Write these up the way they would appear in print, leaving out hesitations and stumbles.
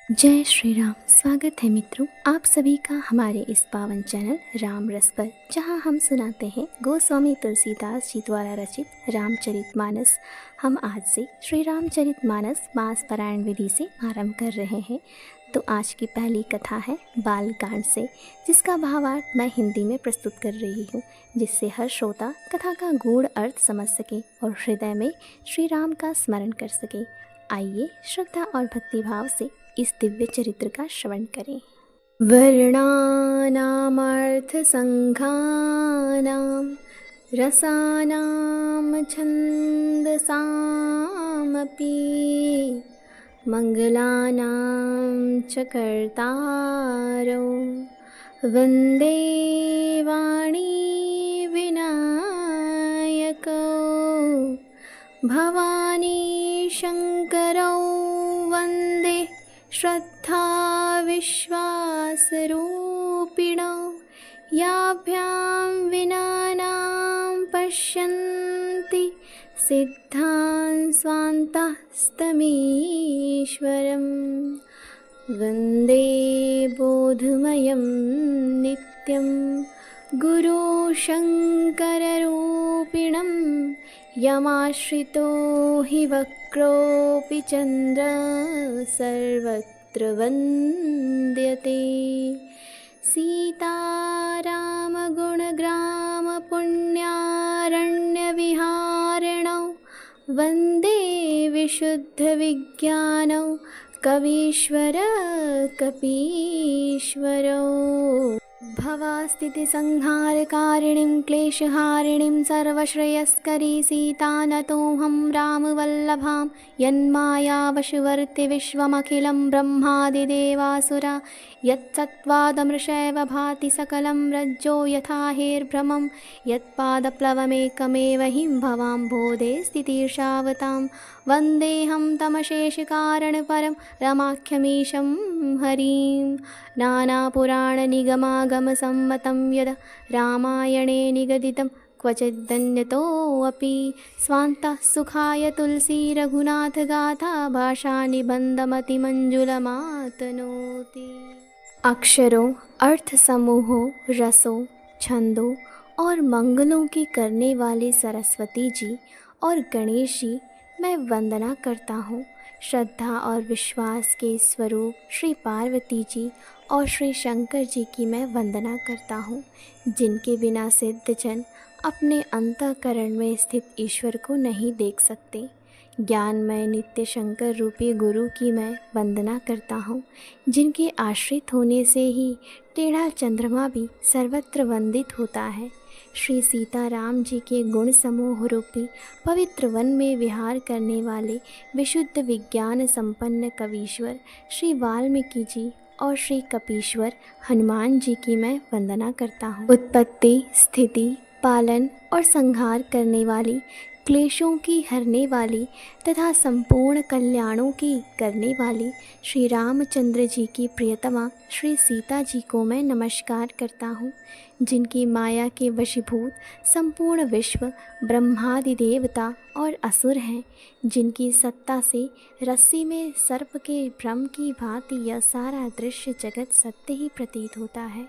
जय श्री राम। स्वागत है मित्रों आप सभी का हमारे इस पावन चैनल राम रस पर, जहाँ हम सुनाते हैं गोस्वामी तुलसीदास जी द्वारा रचित रामचरितमानस। हम आज से श्री रामचरितमानस मास पारायण विधि से आरंभ कर रहे हैं। तो आज की पहली कथा है बालकांड से, जिसका भावार्थ मैं हिंदी में प्रस्तुत कर रही हूँ, जिससे हर श्रोता कथा का गूढ़ अर्थ समझ सके और हृदय में श्री राम का स्मरण कर सके। आइए श्रद्धा और भक्तिभाव से इस दिव्य चरित्र का श्रवण करें। वर्णानामर्थसङ्घानां रसानां छन्दसामपि मङ्गलानां च कर्तारौ वन्दे वाणी विनायकौ भवानी शङ्करौ वन्दे श्रद्धा विश्वासरूपिणौ याभ्यां विनानां पश्यन्ति सिद्धान् स्वान्तस्तमीश्वरं वन्दे बोधमयं नित्यं गुरुशङ्कररूपिणं यमाश्रितो हि वक्रोऽपि चन्द्रः सर्वत्र वन्द्यते सीतारामगुणग्रामपुण्यारण्यविहारिणौ वन्दे विशुद्धविज्ञानौ कवीश्वर कपीश्वरौ भवस्थितिसंहारकारिणीं क्लेशहारिणीं सर्वश्रेयस्करी सीतानतोऽहं रामवल्लभां यन्मायावशवर्ति विश्वमखिलं ब्रह्मादिदेवासुरा यत्सत्त्वादमृषैव भाति सकलं रज्जो यथा हेर्भ्रमं यत्पादप्लवमेकमेव हिं भवां बोधे स्थितिर्षावतां वन्देऽहं तमशेषकारणपरं रमाख्यमीशं हरिं नानापुराणनिगमागमसम्मतं यद रामायणे निगदितं क्वचिदन्यतोऽपि स्वान्तः सुखाय तुलसीरघुनाथगाथा भाषानिबन्धमतिमञ्जुलमातनोति। अक्षरों, अर्थ समूहों, रसों, छंदों और मंगलों की करने वाले सरस्वती जी और गणेश जी मैं वंदना करता हूँ। श्रद्धा और विश्वास के स्वरूप श्री पार्वती जी और श्री शंकर जी की मैं वंदना करता हूँ, जिनके बिना सिद्धजन अपने अंतःकरण में स्थित ईश्वर को नहीं देख सकते। ज्ञानमय नित्य शंकर रूपी गुरु की मैं वंदना करता हूँ, जिनके आश्रित होने से ही टेढ़ा चंद्रमा भी सर्वत्र वंदित होता है। श्री सीताराम जी के गुण समूह रूपी पवित्र वन में विहार करने वाले विशुद्ध विज्ञान संपन्न कवीश्वर श्री वाल्मीकि जी और श्री कपीश्वर हनुमान जी की मैं वंदना करता हूँ। उत्पत्ति, स्थिति, पालन और संहार करने वाली, क्लेशों की हरने वाली तथा संपूर्ण कल्याणों की करने वाली श्री रामचंद्र जी की प्रियतमा श्री सीता जी को मैं नमस्कार करता हूँ, जिनकी माया के वशीभूत संपूर्ण विश्व ब्रह्मादि देवता और असुर हैं, जिनकी सत्ता से रस्सी में सर्प के भ्रम की भांति यह सारा दृश्य जगत सत्य ही प्रतीत होता है,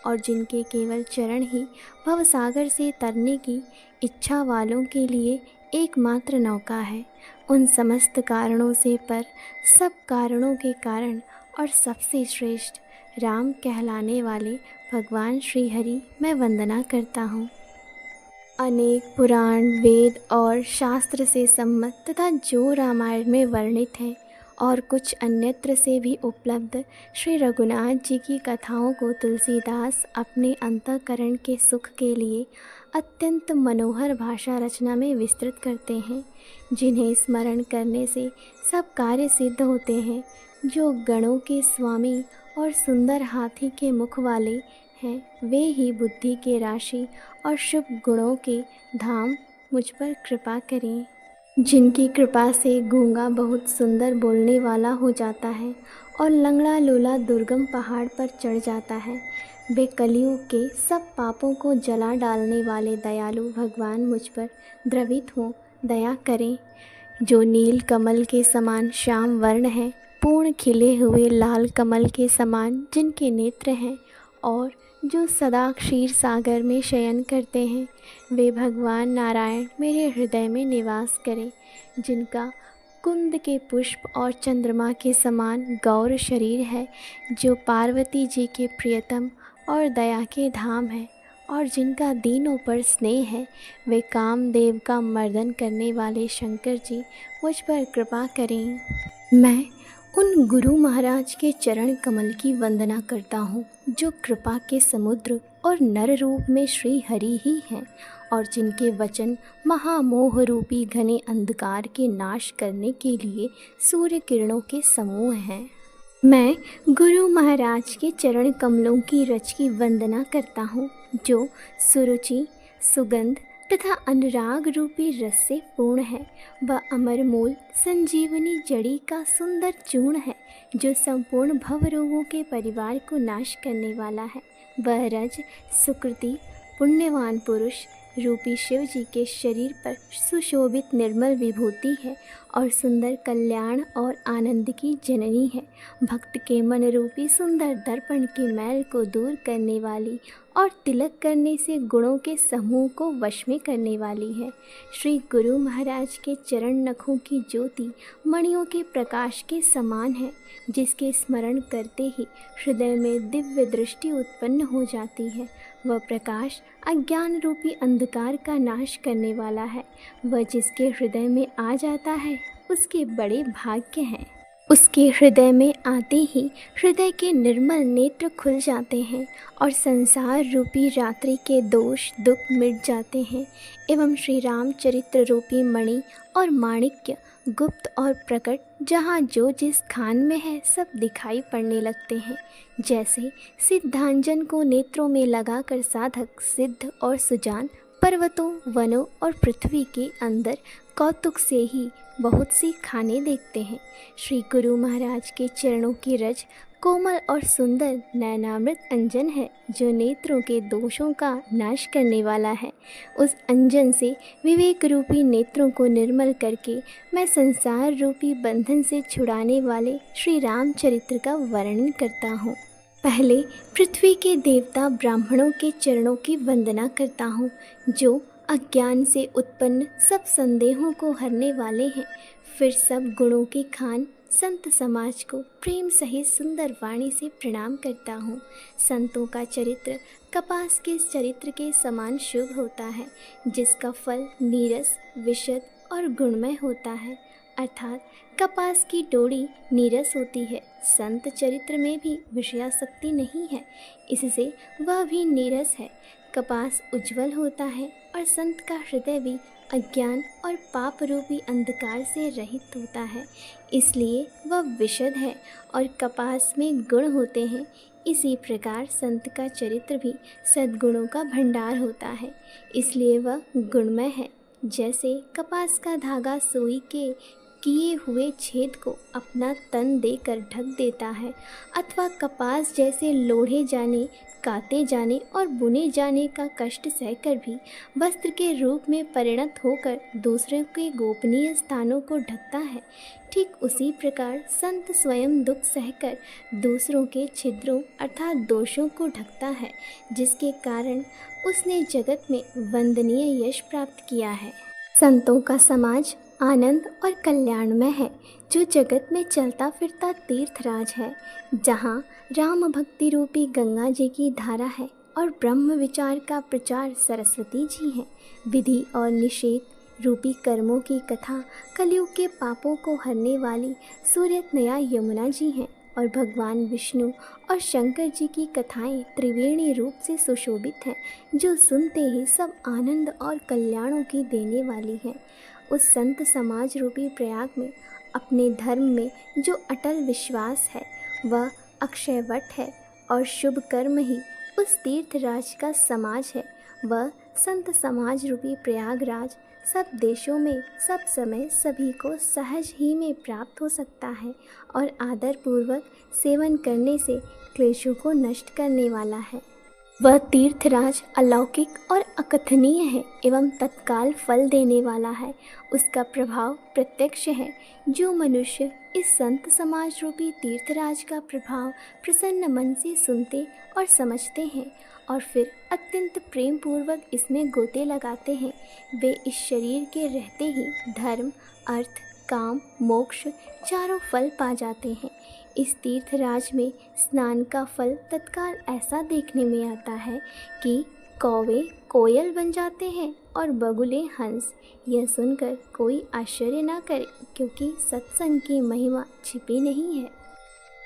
और जिनके केवल चरण ही भवसागर से तरने की इच्छा वालों के लिए एकमात्र नौका है। उन समस्त कारणों से पर, सब कारणों के कारण और सबसे श्रेष्ठ राम कहलाने वाले भगवान श्री हरि मैं वंदना करता हूँ। अनेक पुराण, वेद और शास्त्र से सम्मत तथा जो रामायण में वर्णित है और कुछ अन्यत्र से भी उपलब्ध श्री रघुनाथ जी की कथाओं को तुलसीदास अपने अंतःकरण के सुख के लिए अत्यंत मनोहर भाषा रचना में विस्तृत करते हैं, जिन्हें स्मरण करने से सब कार्य सिद्ध होते हैं। जो गणों के स्वामी और सुंदर हाथी के मुख वाले हैं, वे ही बुद्धि के राशि और शुभ गुणों के धाम मुझ पर कृपा करें। जिनकी कृपा से गूंगा बहुत सुंदर बोलने वाला हो जाता है और लंगड़ा लूला दुर्गम पहाड़ पर चढ़ जाता है, वे कलियुग के सब पापों को जला डालने वाले दयालु भगवान मुझ पर द्रवित हों, दया करें। जो नील कमल के समान श्याम वर्ण है, पूर्ण संपूर्ण खिले हुए लाल कमल के समान जिनके नेत्र हैं और जो सदा क्षीर सागर में शयन करते हैं, वे भगवान नारायण मेरे हृदय में निवास करें। जिनका कुंद के पुष्प और चंद्रमा के समान गौर शरीर है, जो पार्वती जी के प्रियतम और दया के धाम है, और जिनका दीनों पर स्नेह है, वे कामदेव का मर्दन करने वाले शंकर जी मुझ पर कृपा करें। मैं उन गुरु महाराज के चरण कमल की वंदना करता हूँ, जो कृपा के समुद्र और नर रूप में श्री हरि ही हैं, और जिनके वचन महामोह रूपी घने अंधकार के नाश करने के लिए सूर्य किरणों के समूह हैं। मैं गुरु महाराज के चरण कमलों की रज की वंदना करता हूँ, जो सुरुचि, सुगंध तथा अनुराग रूपी रस से पूर्ण है। वह अमर मूल संजीवनी जड़ी का सुंदर चूर्ण है, जो संपूर्ण भव रोगों के परिवार को नाश करने वाला है। वह रज सुकृति पुण्यवान पुरुष रूपी शिव जी के शरीर पर सुशोभित निर्मल विभूति है और सुंदर कल्याण और आनंद की जननी है। भक्त के मन रूपी सुंदर दर्पण के मैल को दूर करने वाली और तिलक करने से गुणों के समूह को वश में करने वाली है। श्री गुरु महाराज के चरण नखों की ज्योति मणियों के प्रकाश के समान है, जिसके स्मरण करते ही हृदय में दिव्य दृष्टि उत्पन्न हो जाती है। वह प्रकाश अज्ञान रूपी अंधकार का नाश करने वाला है। वह जिसके हृदय में आ जाता है, उसके बड़े भाग्य हैं। उसके हृदय में आते ही हृदय के निर्मल नेत्र खुल जाते हैं और संसार रूपी रात्रि के दोष दुख मिट जाते हैं, एवं श्री रामचरित्र रूपी मणि और माणिक्य गुप्त और प्रकट जहाँ जो जिस खान में है सब दिखाई पड़ने लगते हैं। जैसे सिद्धांजन को नेत्रों में लगाकर साधक सिद्ध और सुजान पर्वतों, वनों और पृथ्वी के अंदर कौतुक से ही बहुत सी खाने देखते हैं। श्री गुरु महाराज के चरणों की रज कोमल और सुंदर नयनामृत अंजन है, जो नेत्रों के दोषों का नाश करने वाला है। उस अंजन से विवेक रूपी नेत्रों को निर्मल करके मैं संसार रूपी बंधन से छुड़ाने वाले श्री रामचरित्र का वर्णन करता हूँ। पहले पृथ्वी के देवता ब्राह्मणों के चरणों की वंदना करता हूँ, जो अज्ञान से उत्पन्न सब संदेहों को हरने वाले हैं। फिर सब गुणों के खान संत समाज को प्रेम सहित सुंदर वाणी से प्रणाम करता हूँ। संतों का चरित्र कपास के चरित्र के समान शुभ होता है, जिसका फल नीरस, विशद और गुणमय होता है। अर्थात कपास की डोरी नीरस होती है, संत चरित्र में भी विषयासक्ति नहीं है, इससे वह भी नीरस है। कपास उज्जवल होता है और संत का हृदय भी अज्ञान और पाप रूपी अंधकार से रहित होता है, इसलिए वह विशद है और कपास में गुण होते हैं। इसी प्रकार संत का चरित्र भी सद्गुणों का भंडार होता है, इसलिए वह गुणमय है। जैसे कपास का धागा सुई के किए हुए छेद को अपना तन देकर ढक देता है, अथवा कपास जैसे लोढ़े जाने, काते जाने और बुने जाने का कष्ट सहकर भी वस्त्र के रूप में परिणत होकर दूसरों के गोपनीय स्थानों को ढकता है, ठीक उसी प्रकार संत स्वयं दुख सहकर दूसरों के छिद्रों अर्थात दोषों को ढकता है, जिसके कारण उसने जगत में वंदनीय यश प्राप्त किया है। संतों का समाज आनंद और कल्याणमय है, जो जगत में चलता फिरता तीर्थराज है, जहाँ राम भक्ति रूपी गंगा जी की धारा है और ब्रह्म विचार का प्रचार सरस्वती जी हैं। विधि और निषेध रूपी कर्मों की कथा कलयुग के पापों को हरने वाली सूर्यतनया यमुना जी हैं, और भगवान विष्णु और शंकर जी की कथाएं त्रिवेणी रूप से सुशोभित हैं, जो सुनते ही सब आनंद और कल्याणों की देने वाली हैं। उस संत समाज रूपी प्रयाग में अपने धर्म में जो अटल विश्वास है, वह अक्षयवट है, और शुभ कर्म ही उस तीर्थराज का समाज है। वह संत समाज रूपी प्रयागराज सब देशों में सब समय सभी को सहज ही में प्राप्त हो सकता है, और आदर पूर्वक सेवन करने से क्लेशों को नष्ट करने वाला है। वह तीर्थराज अलौकिक और अकथनीय है एवं तत्काल फल देने वाला है। उसका प्रभाव प्रत्यक्ष है। जो मनुष्य इस संत समाज रूपी तीर्थराज का प्रभाव प्रसन्न मन से सुनते और समझते हैं और फिर अत्यंत प्रेम पूर्वक इसमें गोते लगाते हैं, वे इस शरीर के रहते ही धर्म, अर्थ, काम, मोक्ष चारों फल पा जाते हैं। इस तीर्थराज में स्नान का फल तत्काल ऐसा देखने में आता है कि कौवे कोयल बन जाते हैं और बगुले हंस। यह सुनकर कोई आश्चर्य ना करे, क्योंकि सत्संग की महिमा छिपी नहीं है।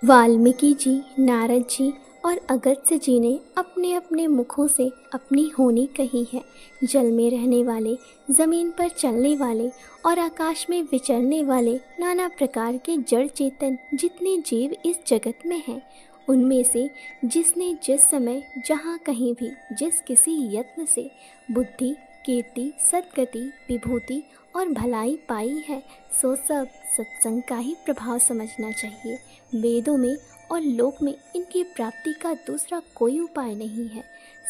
वाल्मीकि जी, नारद जी और अगस्त्य जी ने अपने अपने मुखों से अपनी होनी कही है। जल में रहने वाले, ज़मीन पर चलने वाले और आकाश में विचरने वाले नाना प्रकार के जड़ चेतन जितने जीव इस जगत में हैं, उनमें से जिसने जिस समय जहाँ कहीं भी जिस किसी यत्न से बुद्धि, कीर्ति, सद्गति, विभूति और भलाई पाई है, सो सब सत्संग का ही प्रभाव समझना चाहिए। वेदों में और लोक में इनकी प्राप्ति का दूसरा कोई उपाय नहीं है।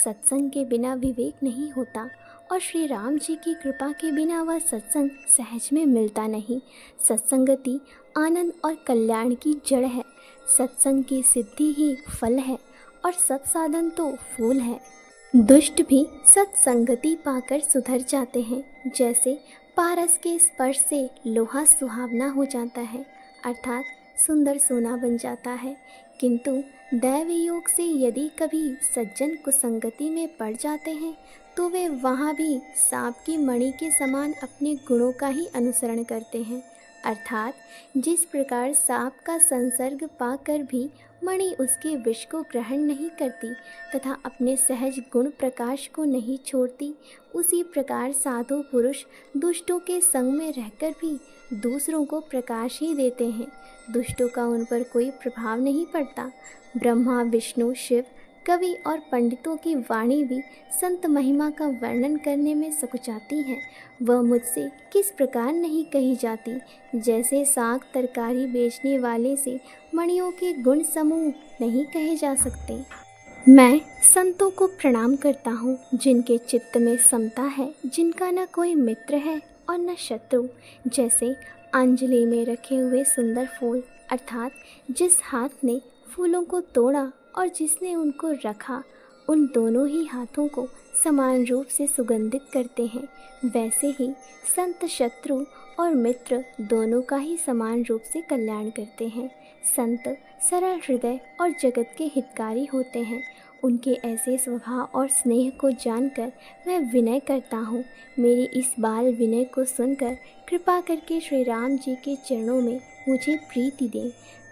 सत्संग के बिना विवेक नहीं होता और श्री राम जी की कृपा के बिना वह सत्संग सहज में मिलता नहीं। सत्संगति आनंद और कल्याण की जड़ है। सत्संग की सिद्धि ही फल है और सत्साधन तो फूल है। दुष्ट भी सत्संगति पाकर सुधर जाते हैं। जैसे पारस के स्पर्श से लोहा सुहावना हो जाता है, अर्थात सुंदर सोना बन जाता है, किंतु दैव योग से यदि कभी सज्जन कुसंगति में पड़ जाते हैं तो वे वहाँ भी सांप की मणि के समान अपने गुणों का ही अनुसरण करते हैं। अर्थात जिस प्रकार सांप का संसर्ग पाकर भी मणि उसके विष को ग्रहण नहीं करती तथा अपने सहज गुण प्रकाश को नहीं छोड़ती, उसी प्रकार साधु पुरुष दुष्टों के संग में रहकर भी दूसरों को प्रकाश ही देते हैं। दुष्टों का उन पर कोई प्रभाव नहीं पड़ता। ब्रह्मा, विष्णु, शिव, कवि और पंडितों की वाणी भी संत महिमा का वर्णन करने में सकुचाती है। वह मुझसे किस प्रकार नहीं कही जाती, जैसे साग तरकारी बेचने वाले से मणियों के गुण समूह नहीं कहे जा सकते। मैं संतों को प्रणाम करता हूँ जिनके चित्त में समता है, जिनका न कोई मित्र है और न शत्रु। जैसे अंजलि में रखे हुए सुंदर फूल, अर्थात जिस हाथ ने फूलों को तोड़ा और जिसने उनको रखा, उन दोनों ही हाथों को समान रूप से सुगंधित करते हैं। वैसे ही संत शत्रु और मित्र दोनों का ही समान रूप से कल्याण करते हैं। संत सरल हृदय और जगत के हितकारी होते हैं। उनके ऐसे स्वभाव और स्नेह को जानकर मैं विनय करता हूँ। मेरी इस बाल विनय को सुनकर कृपा करके श्री राम जी के चरणों में मुझे प्रीति दें।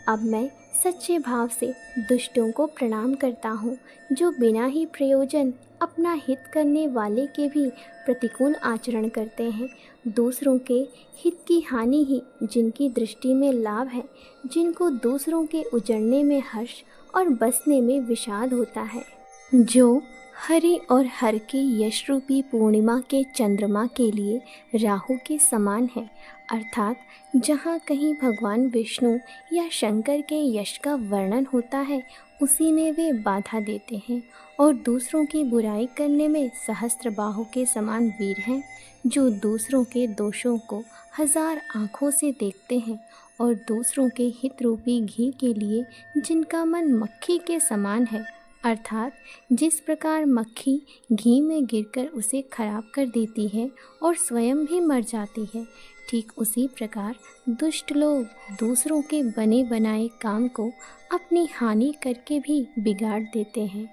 अब मैं सच्चे भाव से दुष्टों को प्रणाम करता हूँ, जो बिना ही प्रयोजन अपना हित करने वाले के भी प्रतिकूल आचरण करते हैं। दूसरों के हित की हानि ही जिनकी दृष्टि में लाभ है, जिनको दूसरों के उजड़ने में हर्ष और बसने में विषाद होता है। जो हरि और हर के यश रूपी पूर्णिमा के चंद्रमा के लिए राहु के समान है, अर्थात जहाँ कहीं भगवान विष्णु या शंकर के यश का वर्णन होता है, उसी में वे बाधा देते हैं। और दूसरों की बुराई करने में सहस्त्र बाहु के समान वीर हैं, जो दूसरों के दोषों को हजार आँखों से देखते हैं और दूसरों के हित रूपी घी के लिए जिनका मन मक्खी के समान है, अर्थात जिस प्रकार मक्खी घी में गिरकर उसे खराब कर देती है और स्वयं भी मर जाती है, ठीक उसी प्रकार दुष्ट लोग दूसरों के बने बनाए काम को अपनी हानि करके भी बिगाड़ देते हैं।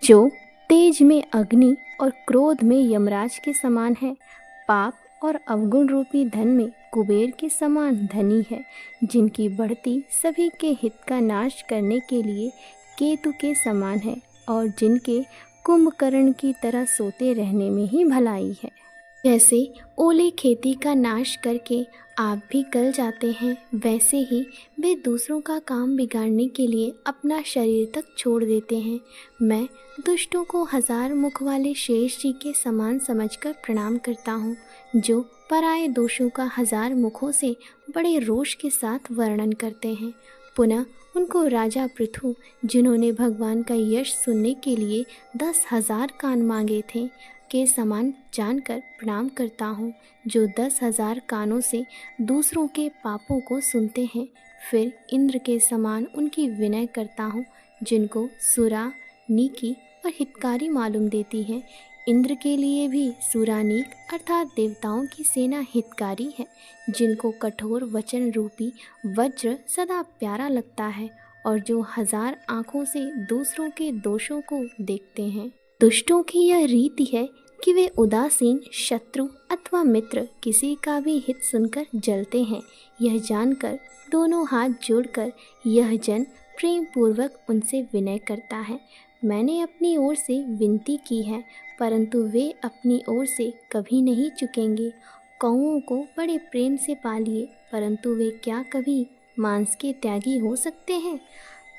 जो तेज में अग्नि और क्रोध में यमराज के समान है, पाप और अवगुण रूपी धन में कुबेर के समान धनी है, जिनकी बढ़ती सभी के हित का नाश करने के लिए केतु के समान है और जिनके कुंभकर्ण की तरह सोते रहने में ही भलाई है। जैसे ओले खेती का नाश करके आप भी गल जाते हैं, वैसे ही वे दूसरों का काम बिगाड़ने के लिए अपना शरीर तक छोड़ देते हैं। मैं दुष्टों को हजार मुख वाले शेष जी के समान समझकर प्रणाम करता हूँ, जो पराये दोषों का हजार मुखों से बड़े रोष के साथ वर्णन करते हैं। पुनः उनको राजा पृथु, जिन्होंने भगवान का यश सुनने के लिए 10,000 कान मांगे थे, के समान जानकर प्रणाम करता हूँ, जो 10,000 कानों से दूसरों के पापों को सुनते हैं। फिर इंद्र के समान उनकी विनय करता हूँ, जिनको सुरा, नीकी और हितकारी मालूम देती है। इंद्र के लिए भी सुरानीक अर्थात देवताओं की सेना हितकारी है, जिनको कठोर वचन रूपी वज्र सदा प्यारा लगता है और जो 1000 आँखों से दूसरों के दोषों को देखते हैं। दुष्टों की यह रीति है कि वे उदासीन शत्रु अथवा मित्र किसी का भी हित सुनकर जलते हैं। यह जानकर दोनों हाथ जोड़कर यह जन प्रेम पूर्वक उनसे विनय करता है। मैंने अपनी ओर से विनती की है, परंतु वे अपनी ओर से कभी नहीं चुकेंगे। कौओं को बड़े प्रेम से पालिए, परंतु वे क्या कभी मांस के त्यागी हो सकते हैं।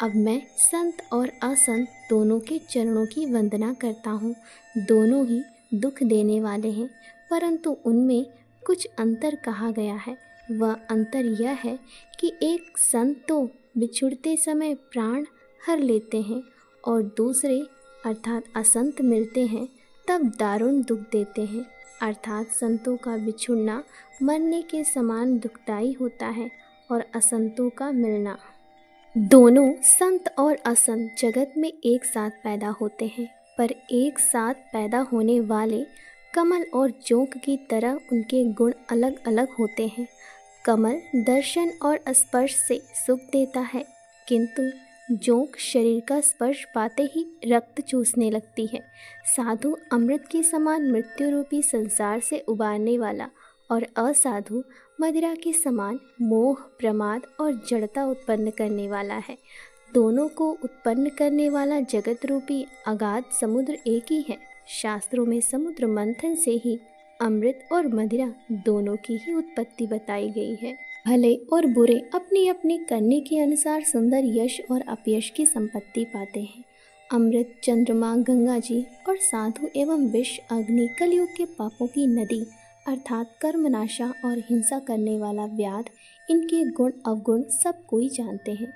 अब मैं संत और असंत दोनों के चरणों की वंदना करता हूँ। दोनों ही दुख देने वाले हैं, परंतु उनमें कुछ अंतर कहा गया है। वह अंतर यह है कि एक संत तो बिछुड़ते समय प्राण हर लेते हैं और दूसरे अर्थात असंत मिलते हैं तब दारुण दुख देते हैं। अर्थात संतों का बिछुड़ना मरने के समान दुखदाई होता है और असंतों का मिलना। दोनों संत और असंत जगत में एक साथ पैदा होते हैं, पर एक साथ पैदा होने वाले कमल और जोंक की तरह उनके गुण अलग अलग होते हैं। कमल दर्शन और स्पर्श से सुख देता है, किंतु जोंक शरीर का स्पर्श पाते ही रक्त चूसने लगती है। साधु अमृत के समान मृत्यु रूपी संसार से उबारने वाला और असाधु मदिरा के समान मोह, प्रमाद और जड़ता उत्पन्न करने वाला है। दोनों को उत्पन्न करने वाला जगत रूपी अगाध समुद्र एक ही है। शास्त्रों में समुद्र मंथन से ही अमृत और मदिरा दोनों की ही उत्पत्ति बताई गई है। भले और बुरे अपनी अपनी करने के अनुसार सुंदर यश और अपयश की संपत्ति पाते हैं। अमृत, चंद्रमा, गंगा जी और साधु एवं विष, अग्नि, कलयुग के पापों की नदी अर्थात कर्मनाशा और हिंसा करने वाला व्याध, इनके गुण अवगुण सब कोई जानते हैं,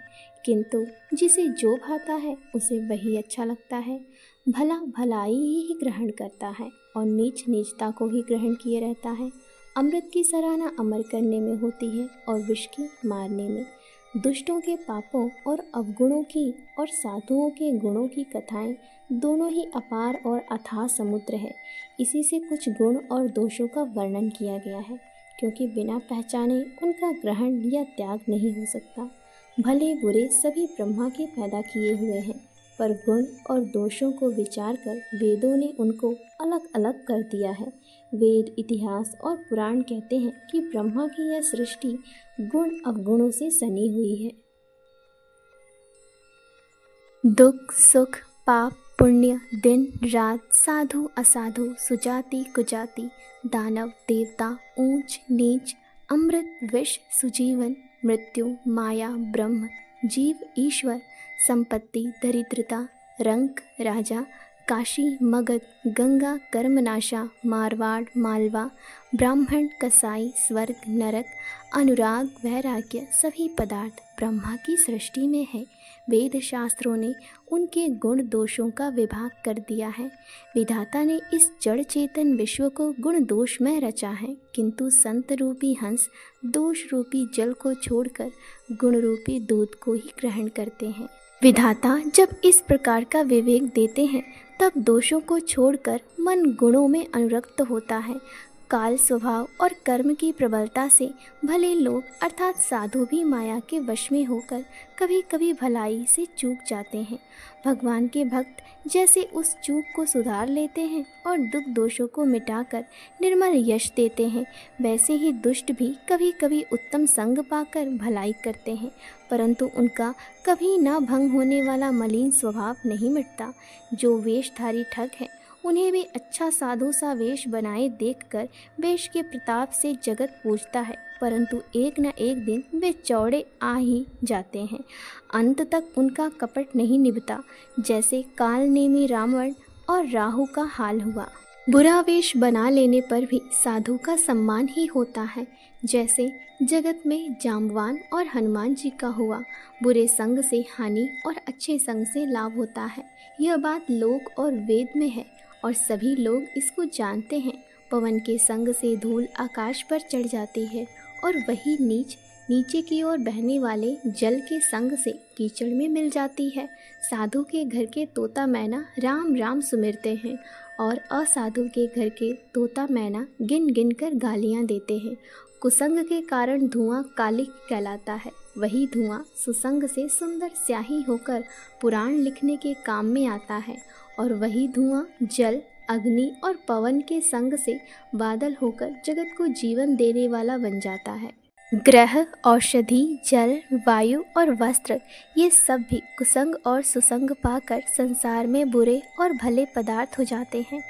किंतु जिसे जो भाता है उसे वही अच्छा लगता है। भला भलाई ही ग्रहण करता है और नीच नीचता को ही ग्रहण किए रहता है। अमृत की सराहना अमर करने में होती है और विष की मारने में। दुष्टों के पापों और अवगुणों की और साधुओं के गुणों की कथाएं दोनों ही अपार और अथाह समुद्र है। इसी से कुछ गुण और दोषों का वर्णन किया गया है, क्योंकि बिना पहचाने उनका ग्रहण या त्याग नहीं हो सकता। भले बुरे सभी ब्रह्मा के पैदा किए हुए हैं, पर गुण और दोषों को विचार कर वेदों ने उनको अलग अलग कर दिया है। वेद, इतिहास और पुराण कहते हैं कि ब्रह्मा की यह सृष्टि गुण अवगुणों से सनी हुई है। दुख सुख, पाप पुण्य, दिन रात, साधु असाधु, सुजाति कुजाति, दानव देवता, ऊंच नीच, अमृत विष, सुजीवन मृत्यु, माया ब्रह्म, जीव ईश्वर, संपत्ति दरिद्रता, रंक राजा, काशी मगध, गंगा कर्मनाशा, मारवाड़ मालवा, ब्राह्मण कसाई, स्वर्ग नरक, अनुराग वैराग्य, सभी पदार्थ ब्रह्मा की सृष्टि में है। वेद शास्त्रों ने उनके गुण दोषों का विभाग कर दिया है। विधाता ने इस जड़ चेतन विश्व को गुण दोष में रचा है, किंतु संत रूपी हंस दोष रूपी जल को छोड़कर गुण रूपी दूध को ही ग्रहण करते हैं। विधाता जब इस प्रकार का विवेक देते हैं, तब दोषों को छोड़कर मन गुणों में अनुरक्त होता है। काल स्वभाव और कर्म की प्रबलता से भले लोग अर्थात साधु भी माया के वश में होकर कभी कभी भलाई से चूक जाते हैं। भगवान के भक्त जैसे उस चूक को सुधार लेते हैं और दुख दोषों को मिटाकर निर्मल यश देते हैं, वैसे ही दुष्ट भी कभी कभी उत्तम संग पाकर भलाई करते हैं, परंतु उनका कभी ना भंग होने वाला मलिन स्वभाव नहीं मिटता। जो वेशधारी ठग है, उन्हें भी अच्छा साधु सा वेश बनाए देखकर वेश के प्रताप से जगत पूजता है, परंतु एक न एक दिन वे चौड़े आ ही जाते हैं। अंत तक उनका कपट नहीं निभता, जैसे काल नेमी रावण और राहु का हाल हुआ। बुरा वेश बना लेने पर भी साधु का सम्मान ही होता है, जैसे जगत में जाम्बवान और हनुमान जी का हुआ। बुरे संग से हानि और अच्छे संग से लाभ होता है। यह बात लोक और वेद में है और सभी लोग इसको जानते हैं। पवन के संग से धूल आकाश पर चढ़ जाती है और वही नीचे की ओर बहने वाले जल के संग से कीचड़ में मिल जाती है। साधु के घर के तोता मैना राम राम सुमिरते हैं और असाधु के घर के तोता मैना गिन गिन कर गालियाँ देते हैं। कुसंग के कारण धुआं कालिक कहलाता है। वही धुआं सुसंग से सुंदर स्याही होकर पुराण लिखने के काम में आता है और वही धुआं जल, अग्नि और पवन के संग से बादल होकर जगत को जीवन देने वाला बन जाता है। ग्रह, औषधि, जल, वायु और वस्त्र, ये सब भी कुसंग और सुसंग पाकर संसार में बुरे और भले पदार्थ हो जाते हैं।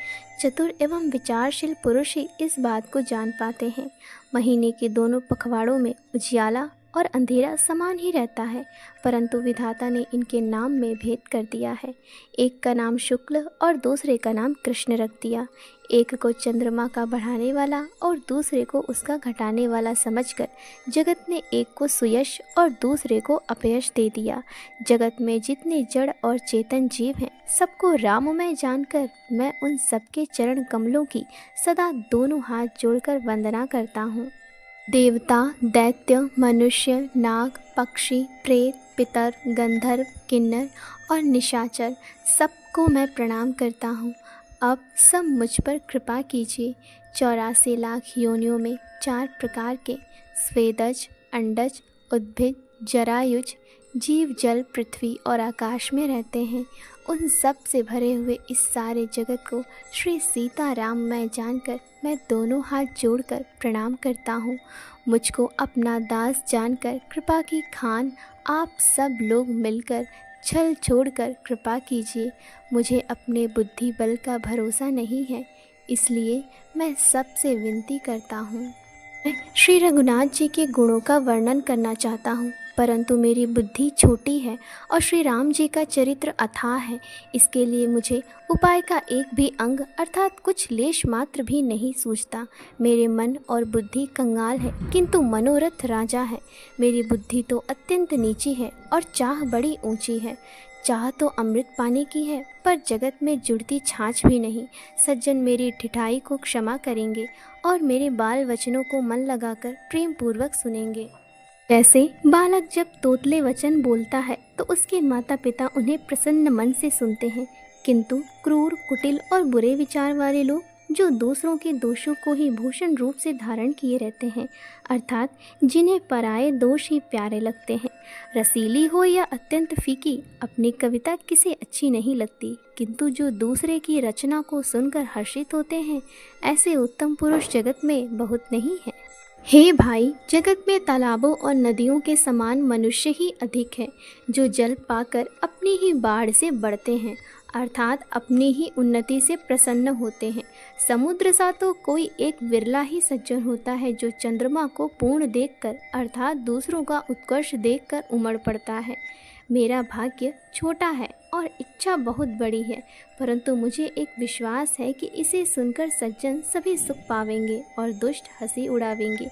चतुर एवं विचारशील पुरुष ही इस बात को जान पाते हैं। महीने के दोनों पखवाड़ों में उजियाला और अंधेरा समान ही रहता है, परंतु विधाता ने इनके नाम में भेद कर दिया है। एक का नाम शुक्ल और दूसरे का नाम कृष्ण रख दिया। एक को चंद्रमा का बढ़ाने वाला और दूसरे को उसका घटाने वाला समझकर जगत ने एक को सुयश और दूसरे को अपयश दे दिया। जगत में जितने जड़ और चेतन जीव हैं, सबको राममय जानकर मैं उन सबके चरण कमलों की सदा दोनों हाथ जोड़कर वंदना करता हूँ। देवता, दैत्य, मनुष्य, नाग, पक्षी, प्रेत, पितर, गंधर्व, किन्नर और निशाचर, सबको मैं प्रणाम करता हूँ। अब सब मुझ पर कृपा कीजिए। 84 लाख योनियों में 4 प्रकार के स्वेदज, अंडज, उद्भिद, जरायुज जीव जल, पृथ्वी और आकाश में रहते हैं। उन सब से भरे हुए इस सारे जगत को श्री सीताराम मैं जानकर मैं दोनों हाथ जोड़कर प्रणाम करता हूँ। मुझको अपना दास जानकर कृपा की खान आप सब लोग मिलकर छल छोड़कर कृपा कीजिए। मुझे अपने बुद्धि बल का भरोसा नहीं है, इसलिए मैं सबसे विनती करता हूँ। मैं श्री रघुनाथ जी के गुणों का वर्णन करना चाहता हूँ, परंतु मेरी बुद्धि छोटी है और श्री राम जी का चरित्र अथाह है। इसके लिए मुझे उपाय का एक भी अंग अर्थात कुछ लेश मात्र भी नहीं सूझता। मेरे मन और बुद्धि कंगाल है, किंतु मनोरथ राजा है। मेरी बुद्धि तो अत्यंत नीची है और चाह बड़ी ऊंची है। चाह तो अमृत पाने की है, पर जगत में जुड़ती छाछ भी नहीं। सज्जन मेरी ठिठाई को क्षमा करेंगे और मेरे बाल वचनों को मन लगाकर प्रेम पूर्वक सुनेंगे। जैसे बालक जब तोतले वचन बोलता है तो उसके माता पिता उन्हें प्रसन्न मन से सुनते हैं, किंतु क्रूर, कुटिल और बुरे विचार वाले लोग जो दूसरों के दोषों को ही भूषण रूप से धारण किए रहते हैं, अर्थात जिन्हें पराये दोष ही प्यारे लगते हैं, रसीली हो या अत्यंत फीकी, अपनी कविता किसे अच्छी नहीं लगती, किंतु जो दूसरे की रचना को सुनकर हर्षित होते हैं, ऐसे उत्तम पुरुष जगत में बहुत नहीं है। हे भाई, जगत में तालाबों और नदियों के समान मनुष्य ही अधिक है, जो जल पाकर अपनी ही बाढ़ से बढ़ते हैं, अर्थात अपनी ही उन्नति से प्रसन्न होते हैं। समुद्र सा तो कोई एक विरला ही सज्जन होता है जो चंद्रमा को पूर्ण देखकर अर्थात दूसरों का उत्कर्ष देखकर उमड़ पड़ता है। मेरा भाग्य छोटा है और इच्छा बहुत बड़ी है, परंतु मुझे एक विश्वास है कि इसे सुनकर सज्जन सभी सुख पावेंगे और दुष्ट हंसी उड़ावेंगे,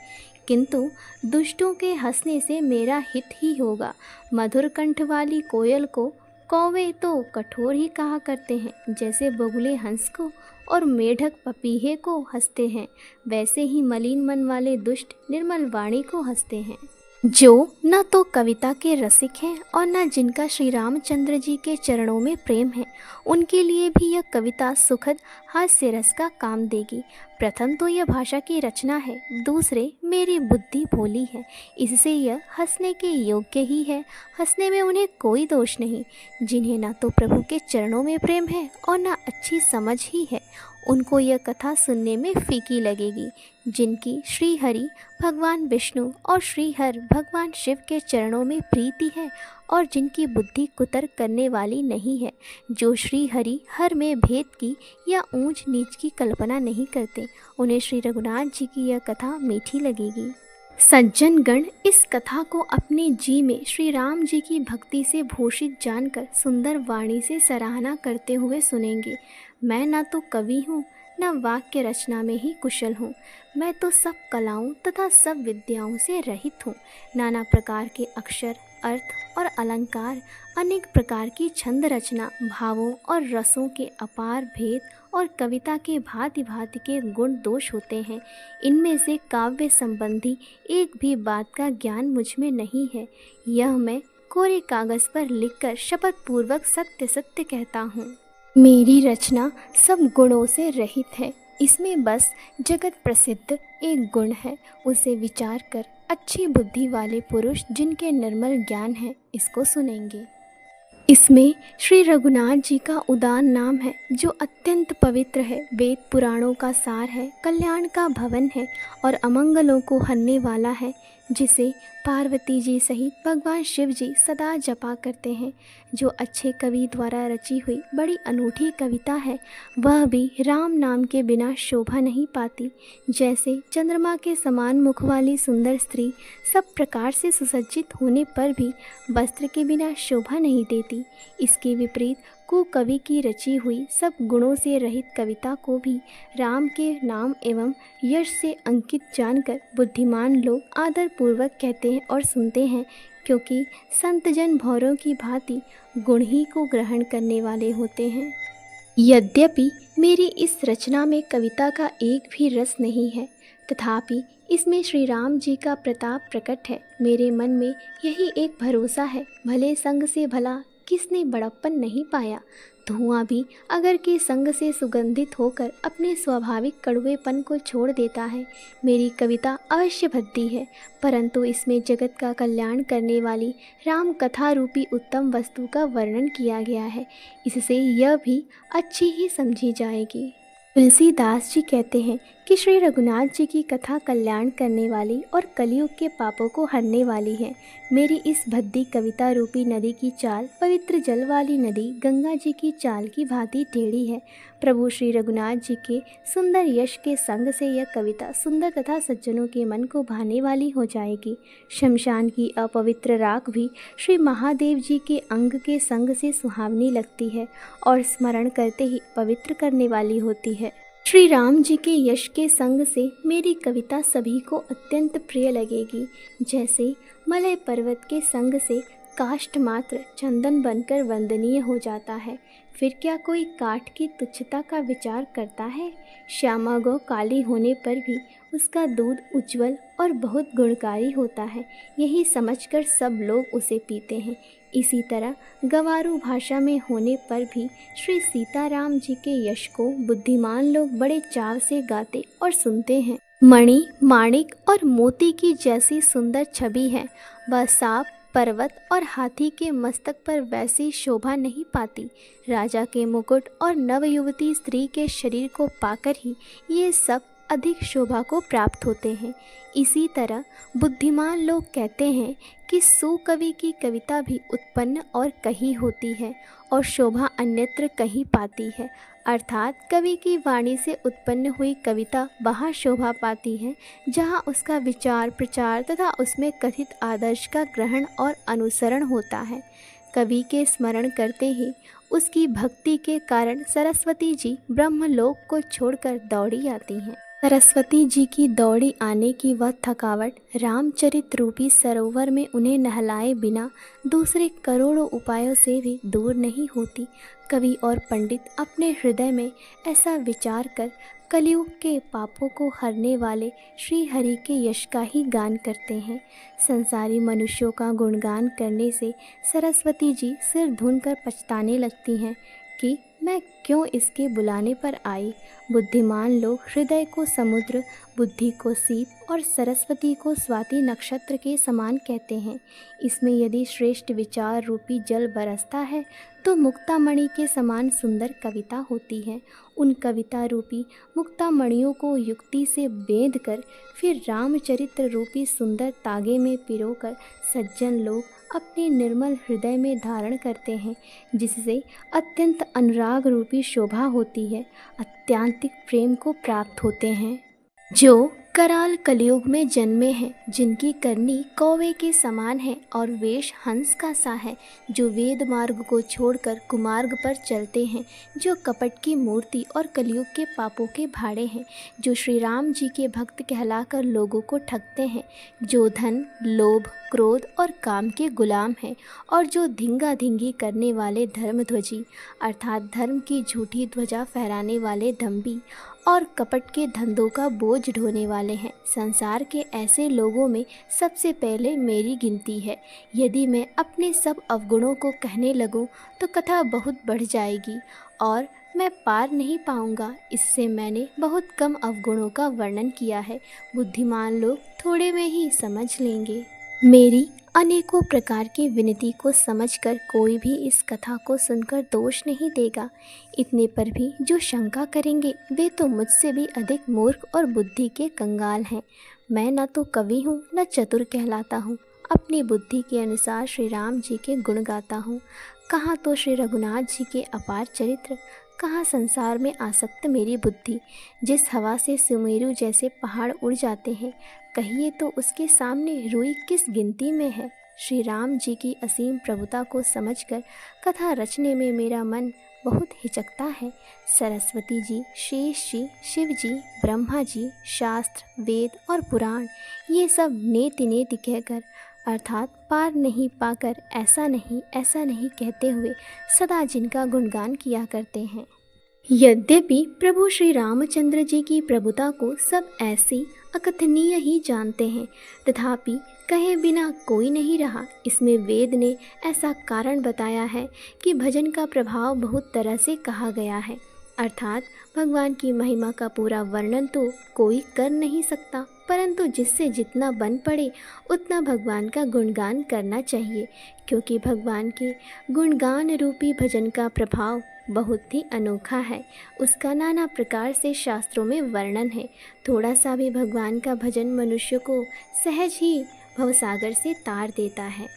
किंतु दुष्टों के हंसने से मेरा हित ही होगा। मधुर कंठ वाली कोयल को कौवे तो कठोर ही कहा करते हैं, जैसे बगुले हंस को और मेढक पपीहे को हंसते हैं, वैसे ही मलिन मन वाले दुष्ट निर्मल वाणी को हंसते हैं। जो न तो कविता के रसिक हैं और न जिनका श्री रामचंद्र जी के चरणों में प्रेम है, उनके लिए भी यह कविता सुखद हास्य रस का काम देगी। प्रथम तो यह भाषा की रचना है, दूसरे मेरी बुद्धि भोली है, इससे यह हंसने के योग्य ही है। हंसने में उन्हें कोई दोष नहीं। जिन्हें न तो प्रभु के चरणों में प्रेम है और न अच्छी समझ ही है, उनको यह कथा सुनने में फीकी लगेगी। जिनकी श्री हरि भगवान विष्णु और श्री हर भगवान शिव के चरणों में प्रीति है और जिनकी बुद्धि कुतर्क करने वाली नहीं है, जो श्री हरि हर में भेद की या ऊंच नीच की कल्पना नहीं करते, उन्हें श्री रघुनाथ जी की यह कथा मीठी लगेगी। सज्जन गण इस कथा को अपने जी में श्री राम जी की भक्ति से भूषित जानकर सुंदर वाणी से सराहना करते हुए सुनेंगे। मैं ना तो कवि हूँ, न वाक्य रचना में ही कुशल हूँ। मैं तो सब कलाओं तथा सब विद्याओं से रहित हूँ। नाना प्रकार के अक्षर, अर्थ और अलंकार, अनेक प्रकार की छंद रचना, भावों और रसों के अपार भेद और कविता के भांति भांति के गुण दोष होते हैं। इनमें से काव्य संबंधी एक भी बात का ज्ञान मुझ में नहीं है। यह मैं कोरे कागज़ पर लिखकर शपथ पूर्वक सत्य सत्य कहता हूँ। मेरी रचना सब गुणों से रहित है। इसमें बस जगत प्रसिद्ध एक गुण है, उसे विचार कर अच्छी बुद्धि वाले पुरुष जिनके निर्मल ज्ञान है इसको सुनेंगे। इसमें श्री रघुनाथ जी का उदार नाम है जो अत्यंत पवित्र है, वेद पुराणों का सार है, कल्याण का भवन है और अमंगलों को हरने वाला है, जिसे पार्वती जी सहित भगवान शिव जी सदा जपा करते हैं। जो अच्छे कवि द्वारा रची हुई बड़ी अनूठी कविता है, वह भी राम नाम के बिना शोभा नहीं पाती। जैसे चंद्रमा के समान मुख वाली सुंदर स्त्री सब प्रकार से सुसज्जित होने पर भी वस्त्र के बिना शोभा नहीं देती, इसके विपरीत कुकवि की रची हुई सब गुणों से रहित कविता को भी राम के नाम एवं यश से अंकित जानकर बुद्धिमान लोग आदर पूर्वक कहते हैं और सुनते हैं, क्योंकि संतजन भौरों की भांति गुण ही को ग्रहण करने वाले होते हैं। यद्यपि मेरी इस रचना में कविता का एक भी रस नहीं है, तथापि इसमें श्री राम जी का प्रताप प्रकट है। मेरे मन में यही एक भरोसा है, भले संग से भला किसने बड़प्पन नहीं पाया। धुआं भी अगर के संग से सुगंधित होकर अपने स्वाभाविक कड़वेपन को छोड़ देता है। मेरी कविता अवश्य भद्दी है, परंतु इसमें जगत का कल्याण करने वाली राम कथा रूपी उत्तम वस्तु का वर्णन किया गया है, इससे यह भी अच्छी ही समझी जाएगी। तुलसीदास जी कहते हैं कि श्री रघुनाथ जी की कथा कल्याण करने वाली और कलयुग के पापों को हरने वाली है। मेरी इस भद्दी कविता रूपी नदी की चाल पवित्र जल वाली नदी गंगा जी की चाल की भांति टेढ़ी है। प्रभु श्री रघुनाथ जी के सुंदर यश के संग से यह कविता सुंदर तथा सज्जनों के मन को भाने वाली हो जाएगी। शमशान की अपवित्र राख भी श्री महादेव जी के अंग के संग से सुहावनी लगती है और स्मरण करते ही पवित्र करने वाली होती है। श्री राम जी के यश के संग से मेरी कविता सभी को अत्यंत प्रिय लगेगी। जैसे मलय पर्वत के संग से काष्ठ मात्र चंदन बनकर वंदनीय हो जाता है, फिर क्या कोई काठ की तुच्छता का विचार करता है। श्यामा गौ काली होने पर भी उसका दूध उज्जवल और बहुत गुणकारी होता है, यही समझकर सब लोग उसे पीते हैं। इसी तरह गंवारू भाषा में होने पर भी श्री सीताराम जी के यश को बुद्धिमान लोग बड़े चाव से गाते और सुनते हैं। मणि, माणिक और मोती की जैसी सुंदर छवि है, वह सांप, पर्वत और हाथी के मस्तक पर वैसी शोभा नहीं पाती। राजा के मुकुट और नवयुवती स्त्री के शरीर को पाकर ही ये सब अधिक शोभा को प्राप्त होते हैं। इसी तरह बुद्धिमान लोग कहते हैं कि सुकवि की कविता भी उत्पन्न और कही होती है और शोभा अन्यत्र कहीं पाती है, अर्थात कवि की वाणी से उत्पन्न हुई कविता वहाँ शोभा पाती है जहाँ उसका विचार प्रचार तथा उसमें कथित आदर्श का ग्रहण और अनुसरण होता है। कवि के स्मरण करते ही उसकी भक्ति के कारण सरस्वती जी ब्रह्मलोक को छोड़कर दौड़ी आती हैं। सरस्वती जी की दौड़ी आने की वह थकावट रामचरित रूपी सरोवर में उन्हें नहलाए बिना दूसरे करोड़ों उपायों से भी दूर नहीं होती। कवि और पंडित अपने हृदय में ऐसा विचार कर कलयुग के पापों को हरने वाले श्री हरि के यश का ही गान करते हैं। संसारी मनुष्यों का गुणगान करने से सरस्वती जी सिर धुनकर पछताने लगती हैं कि मैं क्यों इसके बुलाने पर आई। बुद्धिमान लोग हृदय को समुद्र, बुद्धि को सीप और सरस्वती को स्वाति नक्षत्र के समान कहते हैं। इसमें यदि श्रेष्ठ विचार रूपी जल बरसता है तो मुक्तामणि के समान सुंदर कविता होती है। उन कविता रूपी मुक्तामणियों को युक्ति से बेध कर फिर रामचरित्र रूपी सुंदर तागे में पिरोकर सज्जन लोग अपने निर्मल हृदय में धारण करते हैं, जिससे अत्यंत अनुराग रूपी शोभा होती है, अत्यंतिक प्रेम को प्राप्त होते हैं। जो कराल कलयुग में जन्मे हैं, जिनकी करनी कौवे के समान है और वेश हंस का सा है, जो वेद मार्ग को छोड़कर कुमार्ग पर चलते हैं, जो कपट की मूर्ति और कलयुग के पापों के भाड़े हैं, जो श्री राम जी के भक्त कहलाकर लोगों को ठगते हैं, जो धन, लोभ, क्रोध और काम के गुलाम हैं, और जो धिंगा धिंगी करने वाले धर्मध्वजी अर्थात धर्म की झूठी ध्वजा फहराने वाले दंभी और कपट के धंधों का बोझ ढोने वाले हैं। संसार के ऐसे लोगों में सबसे पहले मेरी गिनती है। यदि मैं अपने सब अवगुणों को कहने लगूं तो कथा बहुत बढ़ जाएगी और मैं पार नहीं पाऊंगा। इससे मैंने बहुत कम अवगुणों का वर्णन किया है। बुद्धिमान लोग थोड़े में ही समझ लेंगे। मेरी अनेकों प्रकार की विनती को समझकर कोई भी इस कथा को सुनकर दोष नहीं देगा। इतने पर भी जो शंका करेंगे वे तो मुझसे भी अधिक मूर्ख और बुद्धि के कंगाल हैं। मैं न तो कवि हूँ न चतुर कहलाता हूँ। अपनी बुद्धि के अनुसार श्री राम जी के गुण गाता हूँ। कहाँ तो श्री रघुनाथ जी के अपार चरित्र, कहाँ संसार में आसक्त मेरी बुद्धि। जिस हवा से सुमेरु जैसे पहाड़ उड़ जाते हैं, कहिए तो उसके सामने रुई किस गिनती में है। श्री राम जी की असीम प्रभुता को समझकर कथा रचने में मेरा मन बहुत हिचकता है। सरस्वती जी, शेष जी, शिव जी, ब्रह्मा जी, शास्त्र, वेद और पुराण ये सब नेति नेति कहकर अर्थात पार नहीं पाकर ऐसा नहीं कहते हुए सदा जिनका गुणगान किया करते हैं। यद्यपि प्रभु श्री रामचंद्र जी की प्रभुता को सब ऐसी अकथनीय ही जानते हैं, तथापि कहे बिना कोई नहीं रहा। इसमें वेद ने ऐसा कारण बताया है कि भजन का प्रभाव बहुत तरह से कहा गया है, अर्थात भगवान की महिमा का पूरा वर्णन तो कोई कर नहीं सकता, परंतु जिससे जितना बन पड़े उतना भगवान का गुणगान करना चाहिए, क्योंकि भगवान के गुणगान रूपी भजन का प्रभाव बहुत ही अनोखा है। उसका नाना प्रकार से शास्त्रों में वर्णन है। थोड़ा सा भी भगवान का भजन मनुष्य को सहज ही भवसागर से तार देता है।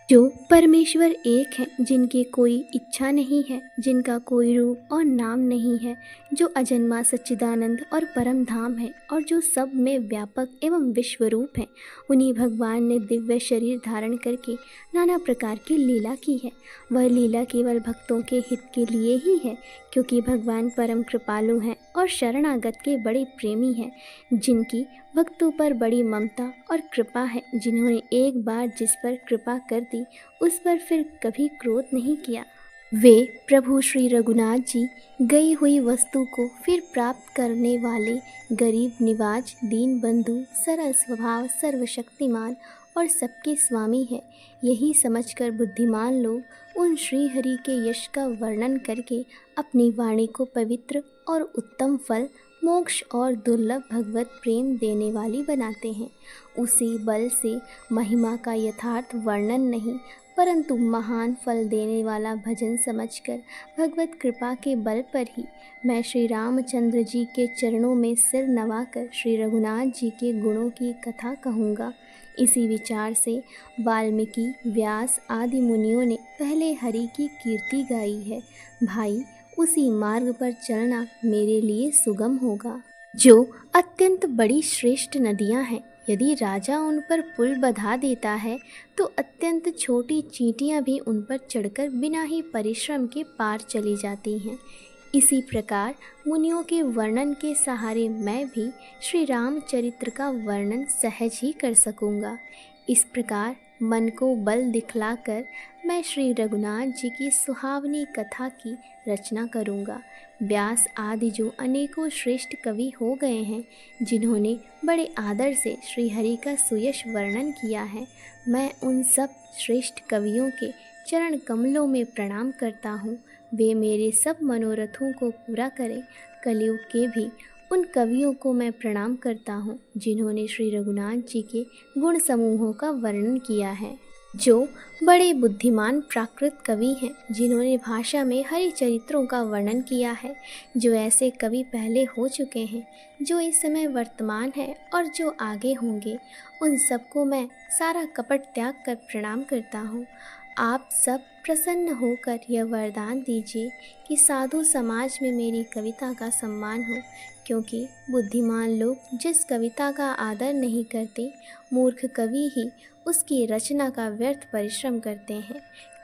जो परमेश्वर एक है, जिनकी कोई इच्छा नहीं है, जिनका कोई रूप और नाम नहीं है, जो अजन्मा सच्चिदानंद और परम धाम है और जो सब में व्यापक एवं विश्वरूप है, उन्हीं भगवान ने दिव्य शरीर धारण करके नाना प्रकार की लीला की है। वह लीला केवल भक्तों के हित के लिए ही है, क्योंकि भगवान परम कृपालु हैं और शरणागत के बड़े प्रेमी हैं, जिनकी भक्तों पर बड़ी ममता और कृपा है। जिन्होंने एक बार जिस पर कृपा कर दी उस पर फिर कभी क्रोध नहीं किया। वे प्रभु श्री रघुनाथ जी गई हुई वस्तु को फिर प्राप्त करने वाले गरीब निवाज, दीन बंधु, सरल स्वभाव, सर्वशक्तिमान और सबके स्वामी है। यही समझकर बुद्धिमान लोग उन श्री हरि के यश का वर्णन करके अपनी वाणी को पवित्र और उत्तम फल, मोक्ष और दुर्लभ भगवत प्रेम देने वाली बनाते हैं। उसी बल से महिमा का यथार्थ वर्णन नहीं, परंतु महान फल देने वाला भजन समझकर भगवत कृपा के बल पर ही मैं श्री रामचंद्र जी के चरणों में सिर नवाकर श्री रघुनाथ जी के गुणों की कथा कहूँगा। इसी विचार से वाल्मीकि, व्यास आदि मुनियों ने पहले हरि की कीर्ति गाई है। भाई, उसी मार्ग पर चलना मेरे लिए सुगम होगा। जो अत्यंत बड़ी श्रेष्ठ नदियाँ हैं, यदि राजा उन पर पुल बधा देता है तो अत्यंत छोटी चींटियाँ भी उन पर चढ़कर बिना ही परिश्रम के पार चली जाती हैं। इसी प्रकार मुनियों के वर्णन के सहारे मैं भी श्री रामचरित्र का वर्णन सहज ही कर सकूँगा। इस प्रकार मन को बल दिखलाकर मैं श्री रघुनाथ जी की सुहावनी कथा की रचना करूँगा। व्यास आदि जो अनेकों श्रेष्ठ कवि हो गए हैं, जिन्होंने बड़े आदर से श्री हरि का सुयश वर्णन किया है, मैं उन सब श्रेष्ठ कवियों के चरण कमलों में प्रणाम करता हूँ। वे मेरे सब मनोरथों को पूरा करें। कलयुग के भी उन कवियों को मैं प्रणाम करता हूँ, जिन्होंने श्री रघुनाथ जी के गुण समूहों का वर्णन किया है। जो बड़े बुद्धिमान प्राकृत कवि हैं, जिन्होंने भाषा में हरि चरित्रों का वर्णन किया है। जो ऐसे कवि पहले हो चुके हैं, जो इस समय वर्तमान है और जो आगे होंगे, उन सबको मैं सारा कपट त्याग कर प्रणाम करता हूँ। आप सब प्रसन्न होकर यह वरदान दीजिए कि साधु समाज में मेरी कविता का सम्मान हो, क्योंकि बुद्धिमान लोग जिस कविता का आदर नहीं करते, मूर्ख कवि ही उसकी रचना का व्यर्थ परिश्रम करते हैं।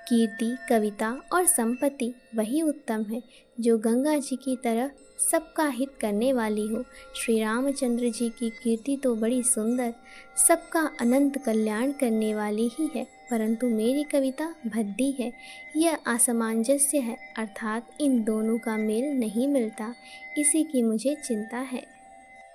कीर्ति, कविता और संपत्ति वही उत्तम है जो गंगा जी की तरह सबका हित करने वाली हो। श्री रामचंद्र जी की कीर्ति तो बड़ी सुंदर, सबका अनंत कल्याण करने वाली ही है, परंतु मेरी कविता भद्दी है। यह असमंजस्य है, अर्थात इन दोनों का मेल नहीं मिलता, इसी की मुझे चिंता है।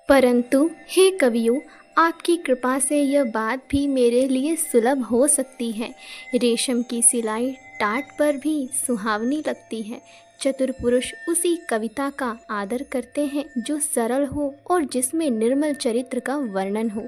परंतु हे कवियों, आपकी कृपा से यह बात भी मेरे लिए सुलभ हो सकती है। रेशम की सिलाई टाट पर भी सुहावनी लगती है। चतुर पुरुष उसी कविता का आदर करते हैं जो सरल हो और जिसमें निर्मल चरित्र का वर्णन हो,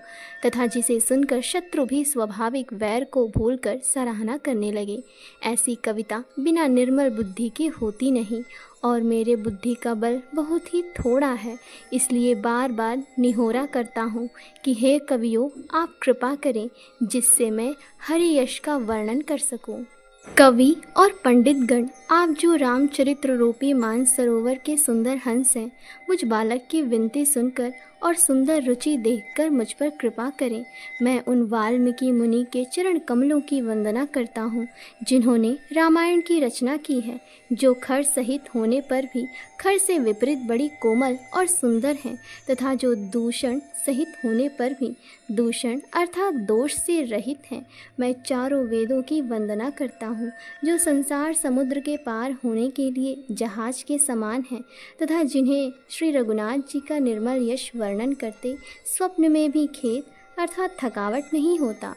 तथा जिसे सुनकर शत्रु भी स्वाभाविक वैर को भूलकर सराहना करने लगे। ऐसी कविता बिना निर्मल बुद्धि के होती नहीं, और मेरे बुद्धि का बल बहुत ही थोड़ा है, इसलिए बार बार निहोरा करता हूँ कि हे कवियों, आप कृपा करें जिससे मैं हरि यश का वर्णन कर सकूँ। कवि और पंडितगण, आप जो रामचरित्र रूपी मानस सरोवर के सुंदर हंस हैं, मुझ बालक की विनती सुनकर और सुंदर रुचि देखकर मुझ पर कृपा करें। मैं उन वाल्मीकि मुनि के चरण कमलों की वंदना करता हूँ जिन्होंने रामायण की रचना की है, जो खर सहित होने पर भी खर से विपरीत बड़ी कोमल और सुंदर हैं, तथा जो दूषण सहित होने पर भी दूषण अर्थात दोष से रहित हैं। मैं चारों वेदों की वंदना करता हूँ जो संसार समुद्र के पार होने के लिए जहाज के समान हैं, तथा जिन्हें श्री रघुनाथ जी का निर्मल यश वर्णन करते स्वप्न में भी खेद अर्थात थकावट नहीं होता।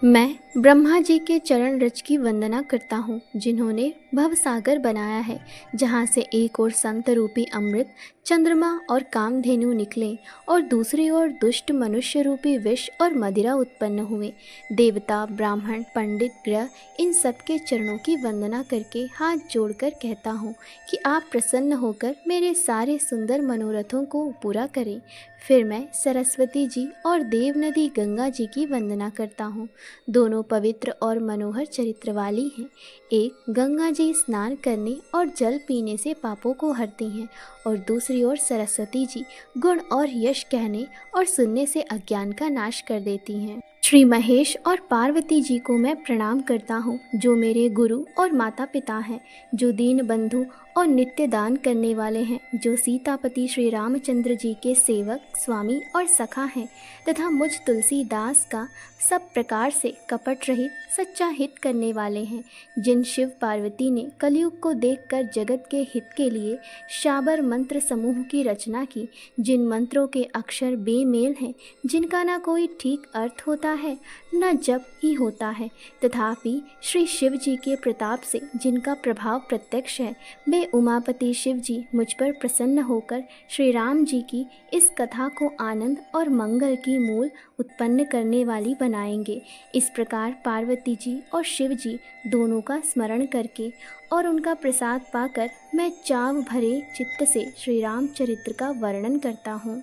मैं ब्रह्मा जी के चरण रज की वंदना करता हूँ जिन्होंने भवसागर बनाया है, जहाँ से एक ओर संत रूपी अमृत, चंद्रमा और कामधेनु निकले और दूसरी ओर दुष्ट मनुष्य रूपी विष और मदिरा उत्पन्न हुए। देवता, ब्राह्मण, पंडित, ग्रह, इन सब के चरणों की वंदना करके हाथ जोड़कर कहता हूँ कि आप प्रसन्न होकर मेरे सारे सुंदर मनोरथों को पूरा करें। फिर मैं सरस्वती जी और देव नदी गंगा जी की वंदना करता हूँ। दोनों पवित्र और मनोहर चरित्र वाली हैं। एक गंगा जी स्नान करने और जल पीने से पापों को हरती हैं, और दूसरी ओर सरस्वती जी गुण और यश कहने और सुनने से अज्ञान का नाश कर देती हैं। श्री महेश और पार्वती जी को मैं प्रणाम करता हूँ जो मेरे गुरु और माता पिता हैं, जो दीन बंधु और नित्य दान करने वाले हैं, जो सीतापति श्री रामचंद्र जी के सेवक, स्वामी और सखा हैं, तथा मुझ तुलसीदास का सब प्रकार से कपट रहित सच्चा हित करने वाले हैं, जिन शिव पार्वती ने कलयुग को देखकर जगत के हित के लिए शाबर मंत्र समूह की रचना की, जिन मंत्रों के अक्षर बेमेल हैं, जिनका ना कोई ठीक अर्थ होता है न जप ही होता है, तथापि श्री शिव जी के प्रताप से जिनका प्रभाव प्रत्यक्ष है, वे उमापति शिव जी मुझ पर प्रसन्न होकर श्री राम जी की इस कथा को आनंद और मंगल की मूल उत्पन्न करने वाली बनाएंगे। इस प्रकार पार्वती जी और शिव जी दोनों का स्मरण करके और उनका प्रसाद पाकर मैं चाव भरे चित्त से श्री रामचरित्र का वर्णन करता हूँ।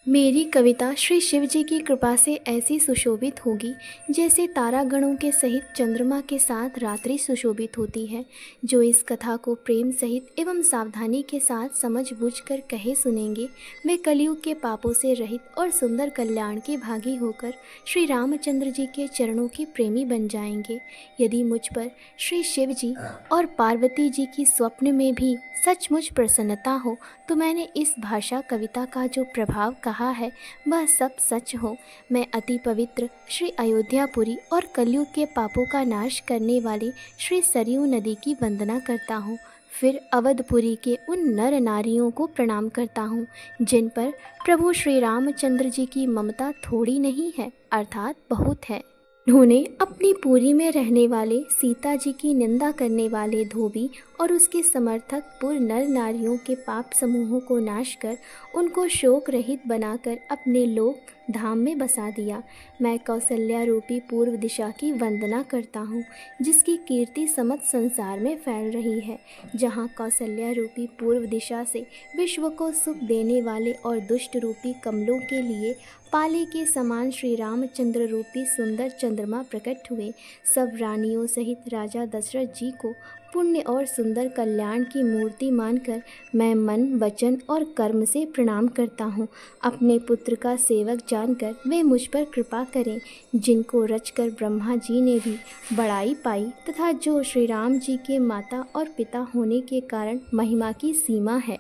मेरी कविता श्री शिव जी की कृपा से ऐसी सुशोभित होगी जैसे तारागणों के सहित चंद्रमा के साथ रात्रि सुशोभित होती है। जो इस कथा को प्रेम सहित एवं सावधानी के साथ समझ बूझकर कहे सुनेंगे, वे कलयुग के पापों से रहित और सुंदर कल्याण के भागी होकर श्री रामचंद्र जी के चरणों के प्रेमी बन जाएंगे। यदि मुझ पर श्री शिव जी और पार्वती जी की स्वप्न में भी सचमुच प्रसन्नता हो, तो मैंने इस भाषा कविता का जो प्रभाव कहा है वह सब सच हो। मैं अति पवित्र श्री अयोध्यापुरी और कलयुग के पापों का नाश करने वाली श्री सरयू नदी की वंदना करता हूँ। फिर अवधपुरी के उन नर नारियों को प्रणाम करता हूँ जिन पर प्रभु श्री रामचंद्र जी की ममता थोड़ी नहीं है, अर्थात बहुत है। उन्होंने अपनी पुरी में रहने वाले सीता जी की निंदा करने वाले धोबी और उसके समर्थक पुर नर नारियों के पाप समूहों को नाश कर उनको शोक रहित बनाकर अपने लोक धाम में बसा दिया। मैं कौशल्या रूपी पूर्व दिशा की वंदना करता हूँ, जिसकी कीर्ति समस्त संसार में फैल रही है। जहाँ कौशल्या रूपी पूर्व दिशा से विश्व को सुख देने वाले और दुष्ट रूपी कमलों के लिए पाले के समान श्री रामचंद्र रूपी सुंदर चंद्रमा प्रकट हुए। सब रानियों सहित राजा दशरथ जी को पुण्य और सुंदर कल्याण की मूर्ति मानकर मैं मन, वचन और कर्म से प्रणाम करता हूँ। अपने पुत्र का सेवक जानकर वे मुझ पर कृपा करें, जिनको रचकर ब्रह्मा जी ने भी बड़ाई पाई तथा जो श्री राम जी के माता और पिता होने के कारण महिमा की सीमा है।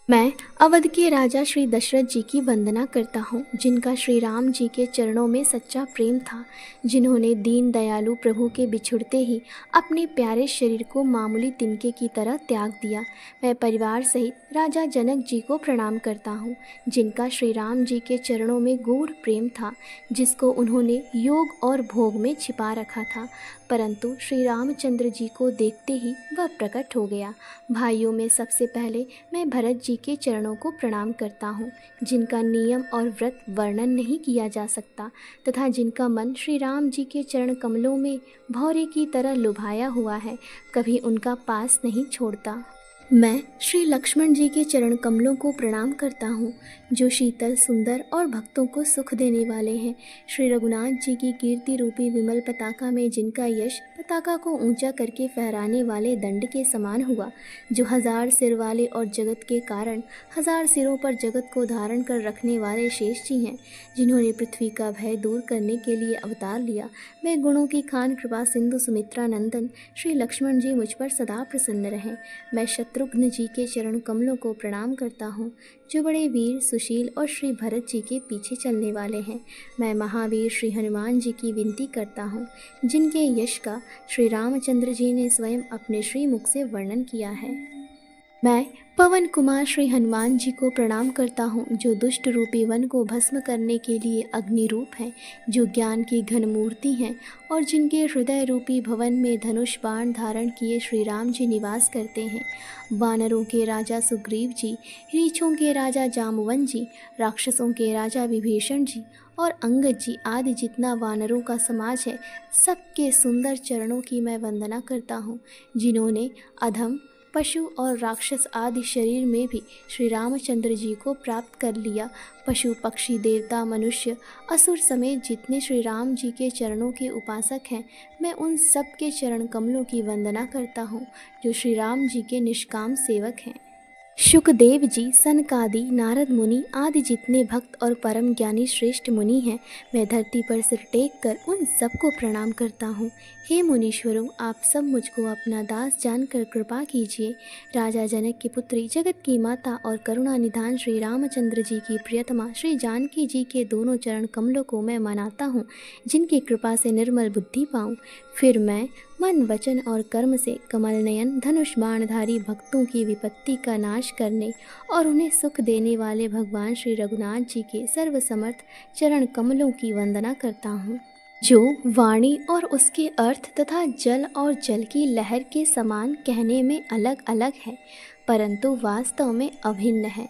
मैं अवध के राजा श्री दशरथ जी की वंदना करता हूँ, जिनका श्री राम जी के चरणों में सच्चा प्रेम था, जिन्होंने दीन दयालु प्रभु के बिछुड़ते ही अपने प्यारे शरीर को मामूली तिनके की तरह त्याग दिया। मैं परिवार सहित राजा जनक जी को प्रणाम करता हूँ, जिनका श्री राम जी के चरणों में गूढ़ प्रेम था, जिसको उन्होंने योग और भोग में छिपा रखा था, परंतु श्री रामचंद्र जी को देखते ही वह प्रकट हो गया। भाइयों में सबसे पहले मैं भरत जी के चरणों को प्रणाम करता हूँ, जिनका नियम और व्रत वर्णन नहीं किया जा सकता तथा जिनका मन श्री राम जी के चरण कमलों में भौरे की तरह लुभाया हुआ है, कभी उनका पास नहीं छोड़ता। मैं श्री लक्ष्मण जी के चरण कमलों को प्रणाम करता हूँ, जो शीतल, सुंदर और भक्तों को सुख देने वाले हैं। श्री रघुनाथ जी की कीर्ति रूपी विमल पताका में जिनका यश पताका को ऊंचा करके फहराने वाले दंड के समान हुआ, जो 1000 सिर वाले और जगत के कारण 1000 सिरों पर जगत को धारण कर रखने वाले शेष जी हैं, जिन्होंने पृथ्वी का भय दूर करने के लिए अवतार लिया। मैं गुणों की खान कृपा सिंधु सुमित्रा नंदन श्री लक्ष्मण जी मुझ पर सदा प्रसन्न रहें। मैं शत्रुघ्न जी के चरण कमलों को प्रणाम करता हूँ, जो बड़े वीर, सुशील और श्री भरत जी के पीछे चलने वाले हैं। मैं महावीर श्री हनुमान जी की विनती करता हूँ, जिनके यश का श्री रामचंद्र जी ने स्वयं अपने श्रीमुख से वर्णन किया है। मैं पवन कुमार श्री हनुमान जी को प्रणाम करता हूँ, जो दुष्ट रूपी वन को भस्म करने के लिए अग्नि रूप हैं, जो ज्ञान की घन मूर्ति हैं और जिनके हृदय रूपी भवन में धनुष बाण धारण किए श्री राम जी निवास करते हैं। वानरों के राजा सुग्रीव जी, रीछों के राजा जामवन जी, राक्षसों के राजा विभीषण जी और अंगद जी आदि जितना वानरों का समाज है, सबके सुंदर चरणों की मैं वंदना करता हूँ, जिन्होंने अधम, पशु और राक्षस आदि शरीर में भी श्री रामचंद्र जी को प्राप्त कर लिया। पशु, पक्षी, देवता, मनुष्य, असुर समेत जितने श्री राम जी के चरणों के उपासक हैं, मैं उन सब के चरण कमलों की वंदना करता हूँ, जो श्री राम जी के निष्काम सेवक हैं। शुकदेव जी, सनकादि, नारद मुनि आदि जितने भक्त और परम ज्ञानी श्रेष्ठ मुनि हैं, मैं धरती पर सिर टेक कर उन सबको प्रणाम करता हूँ। हे मुनीश्वरों, आप सब मुझको अपना दास जानकर कृपा कीजिए। राजा जनक की पुत्री, जगत की माता और करुणा निधान श्री रामचंद्र जी की प्रियतमा श्री जानकी जी के दोनों चरण कमलों को मैं मनाता हूँ, जिनकी कृपा से निर्मल बुद्धि पाऊँ। फिर मैं मन, वचन और कर्म से कमल नयन धनुष बाणधारी भक्तों की विपत्ति का नाश करने और उन्हें सुख देने वाले भगवान श्री रघुनाथ जी के सर्वसमर्थ चरण कमलों की वंदना करता हूँ, जो वाणी और उसके अर्थ तथा जल और जल की लहर के समान कहने में अलग अलग है, परंतु वास्तव में अभिन्न है।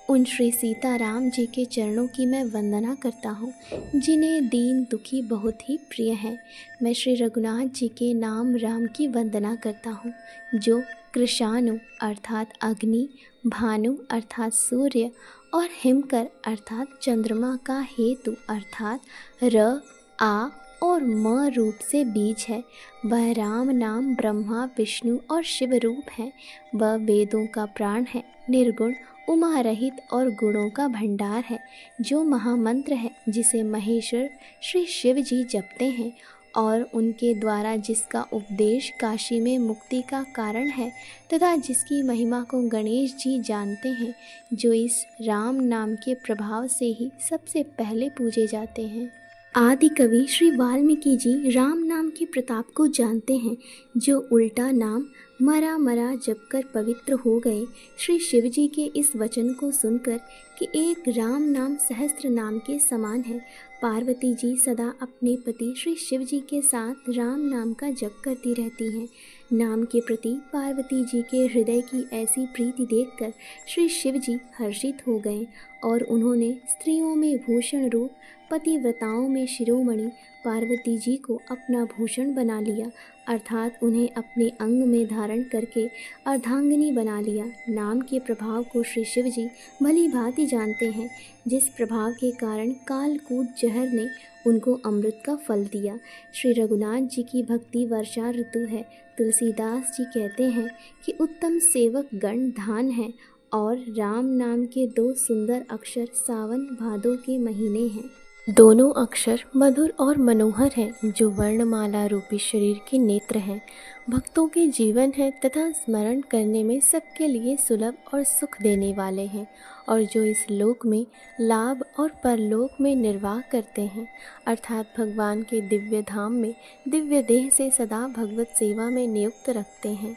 उन श्री सीताराम जी के चरणों की मैं वंदना करता हूँ, जिन्हें दीन दुखी बहुत ही प्रिय हैं। मैं श्री रघुनाथ जी के नाम राम की वंदना करता हूँ, जो कृशानु अर्थात अग्नि, भानु अर्थात सूर्य और हिमकर अर्थात चंद्रमा का हेतु अर्थात र, आ और म रूप से बीज है। वह राम नाम ब्रह्मा, विष्णु और शिव रूप है। वह वेदों का प्राण है, निर्गुण, उमा रहित और गुणों का भंडार है, जो महामंत्र है, जिसे महेश्वर श्री शिव जी जपते हैं और उनके द्वारा जिसका उपदेश काशी में मुक्ति का कारण है तथा जिसकी महिमा को गणेश जी जानते हैं, जो इस राम नाम के प्रभाव से ही सबसे पहले पूजे जाते हैं। आदि कवि श्री वाल्मीकि जी राम नाम के प्रताप को जानते हैं, जो उल्टा नाम मरा मरा जपकर पवित्र हो गए। श्री शिव जी के इस वचन को सुनकर कि एक राम नाम सहस्त्र नाम के समान है, पार्वती जी सदा अपने पति श्री शिव जी के साथ राम नाम का जप करती रहती हैं। नाम के प्रति पार्वती जी के हृदय की ऐसी प्रीति देखकर श्री शिव जी हर्षित हो गए और उन्होंने स्त्रियों में भूषण रूप, पतिव्रताओं में शिरोमणि पार्वती जी को अपना भूषण बना लिया, अर्थात उन्हें अपने अंग में धारण करके अर्धांगिनी बना लिया। नाम के प्रभाव को श्री शिव जी भली भांति जानते हैं, जिस प्रभाव के कारण कालकूट जहर ने उनको अमृत का फल दिया। श्री रघुनाथ जी की भक्ति वर्षा ऋतु है। तुलसीदास जी कहते हैं कि उत्तम सेवक गण धान है और राम नाम के 2 सुंदर अक्षर सावन भादो के महीने हैं। दोनों अक्षर मधुर और मनोहर हैं, जो वर्णमाला रूपी शरीर के नेत्र हैं, भक्तों के जीवन है तथा स्मरण करने में सबके लिए सुलभ और सुख देने वाले हैं, और जो इस लोक में लाभ और परलोक में निर्वाह करते हैं, अर्थात भगवान के दिव्य धाम में दिव्य देह से सदा भगवत सेवा में नियुक्त रखते हैं।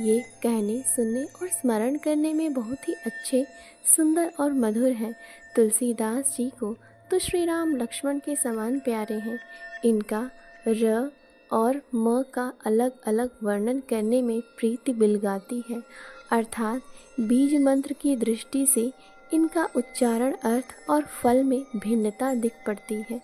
ये कहने, सुनने और स्मरण करने में बहुत ही अच्छे, सुंदर और मधुर हैं। तुलसीदास जी को तो श्री राम लक्ष्मण के समान प्यारे हैं। इनका र और म का अलग अलग वर्णन करने में प्रीति बिलगाती है, अर्थात बीज मंत्र की दृष्टि से इनका उच्चारण, अर्थ और फल में भिन्नता दिख पड़ती है,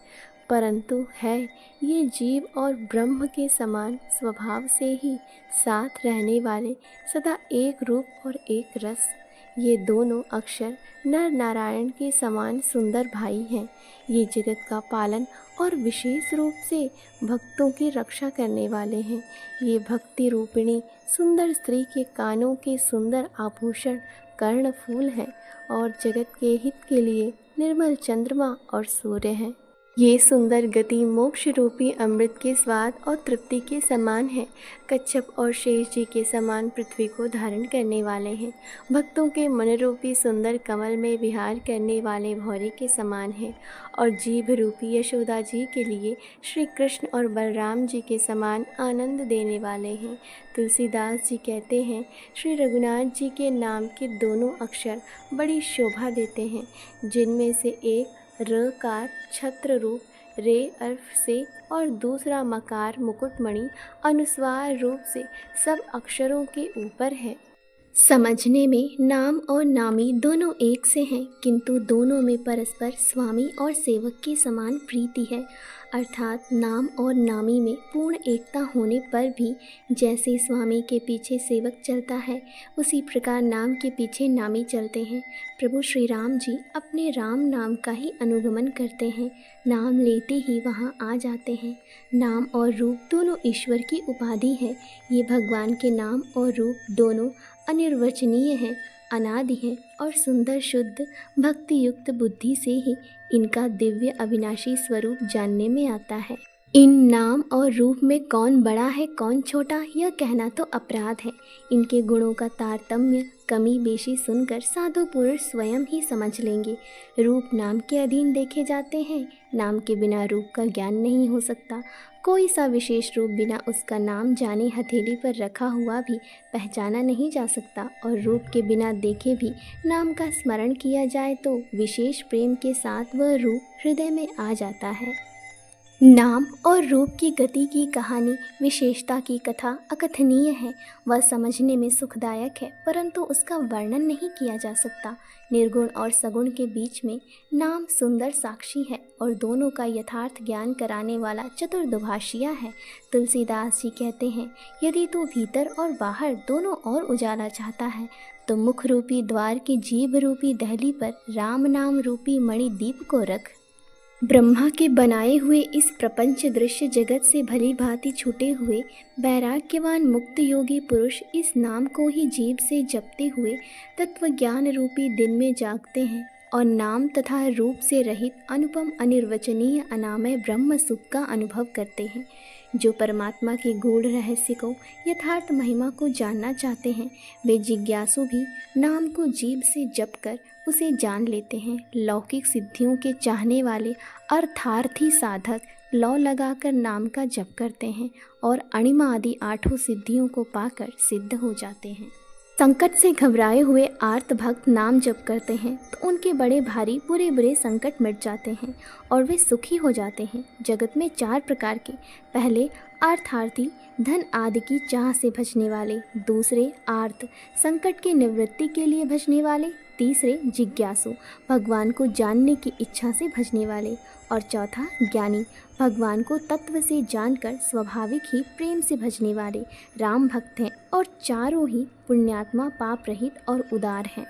परंतु है ये जीव और ब्रह्म के समान स्वभाव से ही साथ रहने वाले, सदा एक रूप और एक रस। ये दोनों अक्षर नर नारायण के समान सुंदर भाई हैं। ये जगत का पालन और विशेष रूप से भक्तों की रक्षा करने वाले हैं। ये भक्ति रूपिणी सुंदर स्त्री के कानों के सुंदर आभूषण कर्णफूल हैं और जगत के हित के लिए निर्मल चंद्रमा और सूर्य हैं। ये सुंदर गति मोक्ष रूपी अमृत के स्वाद और तृप्ति के समान है। कच्छप और शेष जी के समान पृथ्वी को धारण करने वाले हैं। भक्तों के मन रूपी सुंदर कमल में विहार करने वाले भौरे के समान है, और जीभ रूपी यशोदा जी के लिए श्री कृष्ण और बलराम जी के समान आनंद देने वाले हैं। तुलसीदास जी कहते हैं, श्री रघुनाथ जी के नाम के दोनों अक्षर बड़ी शोभा देते हैं, जिनमें से एक रकार छत्र रूप रे अर्फ से और दूसरा मकार मुकुटमणि अनुस्वार रूप से सब अक्षरों के ऊपर है। समझने में नाम और नामी दोनों एक से हैं, किंतु दोनों में परस्पर स्वामी और सेवक की समान प्रीति है, अर्थात नाम और नामी में पूर्ण एकता होने पर भी जैसे स्वामी के पीछे सेवक चलता है, उसी प्रकार नाम के पीछे नामी चलते हैं। प्रभु श्री राम जी अपने राम नाम का ही अनुगमन करते हैं, नाम लेते ही वहाँ आ जाते हैं। नाम और रूप दोनों ईश्वर की उपाधि है। ये भगवान के नाम और रूप दोनों अनिर्वचनीय हैं, अनादि हैं और सुंदर शुद्ध भक्ति युक्त बुद्धि से ही इनका दिव्य अविनाशी स्वरूप जानने में आता है। इन नाम और रूप में कौन बड़ा है कौन छोटा, यह कहना तो अपराध है। इनके गुणों का तारतम्य कमी बेशी सुनकर साधु पुरुष स्वयं ही समझ लेंगे। रूप नाम के अधीन देखे जाते हैं, नाम के बिना रूप का ज्ञान नहीं हो सकता। कोई सा विशेष रूप बिना उसका नाम जाने हथेली पर रखा हुआ भी पहचाना नहीं जा सकता, और रूप के बिना देखे भी नाम का स्मरण किया जाए तो विशेष प्रेम के साथ वह रूप हृदय में आ जाता है। नाम और रूप की गति की कहानी, विशेषता की कथा अकथनीय है। वह समझने में सुखदायक है, परंतु उसका वर्णन नहीं किया जा सकता। निर्गुण और सगुण के बीच में नाम सुंदर साक्षी है और दोनों का यथार्थ ज्ञान कराने वाला चतुर्दुभाषिया है। तुलसीदास जी कहते हैं, यदि तू भीतर और बाहर दोनों ओर उजाला चाहता है तो मुख रूपी द्वार की जीभ रूपी दहली पर राम नाम रूपी मणि दीप को रख। ब्रह्मा के बनाए हुए इस प्रपंच दृश्य जगत से भली भांति छूटे हुए वैराग्यवान मुक्त योगी पुरुष इस नाम को ही जीभ से जपते हुए तत्व ज्ञान रूपी दिन में जागते हैं और नाम तथा रूप से रहित अनुपम अनिर्वचनीय अनामय ब्रह्म सुख का अनुभव करते हैं। जो परमात्मा के गूढ़ रहस्य को, यथार्थ महिमा को जानना चाहते हैं, वे जिज्ञासु भी नाम को जीभ से जप कर उसे जान लेते हैं। लौकिक सिद्धियों के चाहने वाले अर्थार्थी साधक लौ लगाकर नाम का जप करते हैं और अणिमा आदि 8 सिद्धियों को पाकर सिद्ध हो जाते हैं। संकट से घबराए हुए आर्त भक्त नाम जप करते हैं तो उनके बड़े भारी बुरे बुरे संकट मिट जाते हैं और वे सुखी हो जाते हैं। जगत में 4 प्रकार के, पहले अर्थार्थी, धन आदि की चाह से भजने वाले। दूसरे आर्त, संकट की निवृत्ति के लिए भजने वाले। तीसरे जिज्ञासु, भगवान को जानने की इच्छा से भजने वाले। और चौथा ज्ञानी, भगवान को तत्व से जानकर स्वाभाविक ही प्रेम से भजने वाले राम भक्त हैं। और चारों ही पुण्यात्मा, पाप रहित और उदार हैं।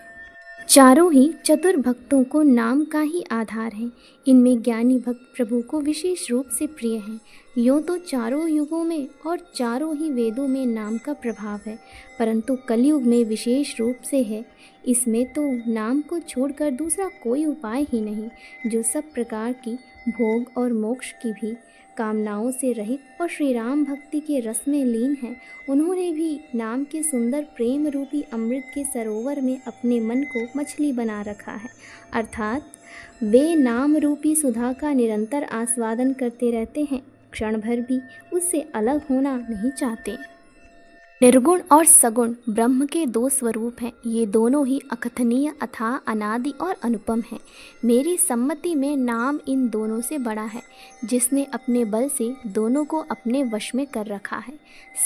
चारों ही चतुर भक्तों को नाम का ही आधार है। इनमें ज्ञानी भक्त प्रभु को विशेष रूप से प्रिय हैं। यूँ तो चारों युगों में और चारों ही वेदों में नाम का प्रभाव है, परंतु कलयुग में विशेष रूप से है। इसमें तो नाम को छोड़कर दूसरा कोई उपाय ही नहीं, जो सब प्रकार की भोग और मोक्ष की भी कामनाओं से रहित और श्री राम भक्ति के रस में लीन है। उन्होंने भी नाम के सुंदर प्रेम रूपी अमृत के सरोवर में अपने मन को मछली बना रखा है, अर्थात वे नाम रूपी सुधा का निरंतर आस्वादन करते रहते हैं, क्षण भर भी उससे अलग होना नहीं चाहते। निर्गुण और सगुण ब्रह्म के दो स्वरूप हैं। ये दोनों ही अकथनीय, अथाह, अनादि और अनुपम हैं। मेरी सम्मति में नाम इन दोनों से बड़ा है, जिसने अपने बल से दोनों को अपने वश में कर रखा है।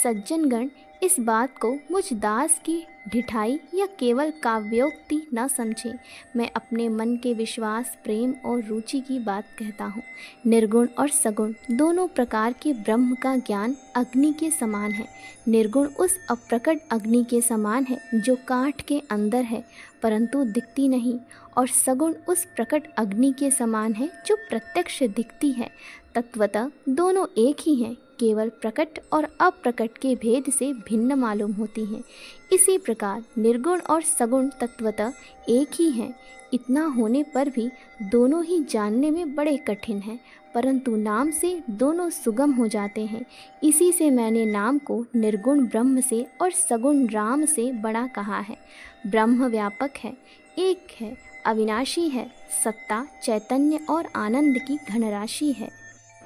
सज्जनगण इस बात को मुझ दास की ढिठाई या केवल काव्योक्ति न समझें। मैं अपने मन के विश्वास, प्रेम और रुचि की बात कहता हूँ। निर्गुण और सगुण दोनों प्रकार के ब्रह्म का ज्ञान अग्नि के समान है। निर्गुण उस अप्रकट अग्नि के समान है जो काठ के अंदर है परंतु दिखती नहीं, और सगुण उस प्रकट अग्नि के समान है जो प्रत्यक्ष दिखती है। तत्वतः दोनों एक ही हैं, केवल प्रकट और अप्रकट के भेद से भिन्न मालूम होती हैं। इसी प्रकार निर्गुण और सगुण तत्वतः एक ही हैं। इतना होने पर भी दोनों ही जानने में बड़े कठिन हैं, परंतु नाम से दोनों सुगम हो जाते हैं। इसी से मैंने नाम को निर्गुण ब्रह्म से और सगुण राम से बड़ा कहा है। ब्रह्म व्यापक है, एक है, अविनाशी है, सत्ता, चैतन्य और आनंद की घनराशि है।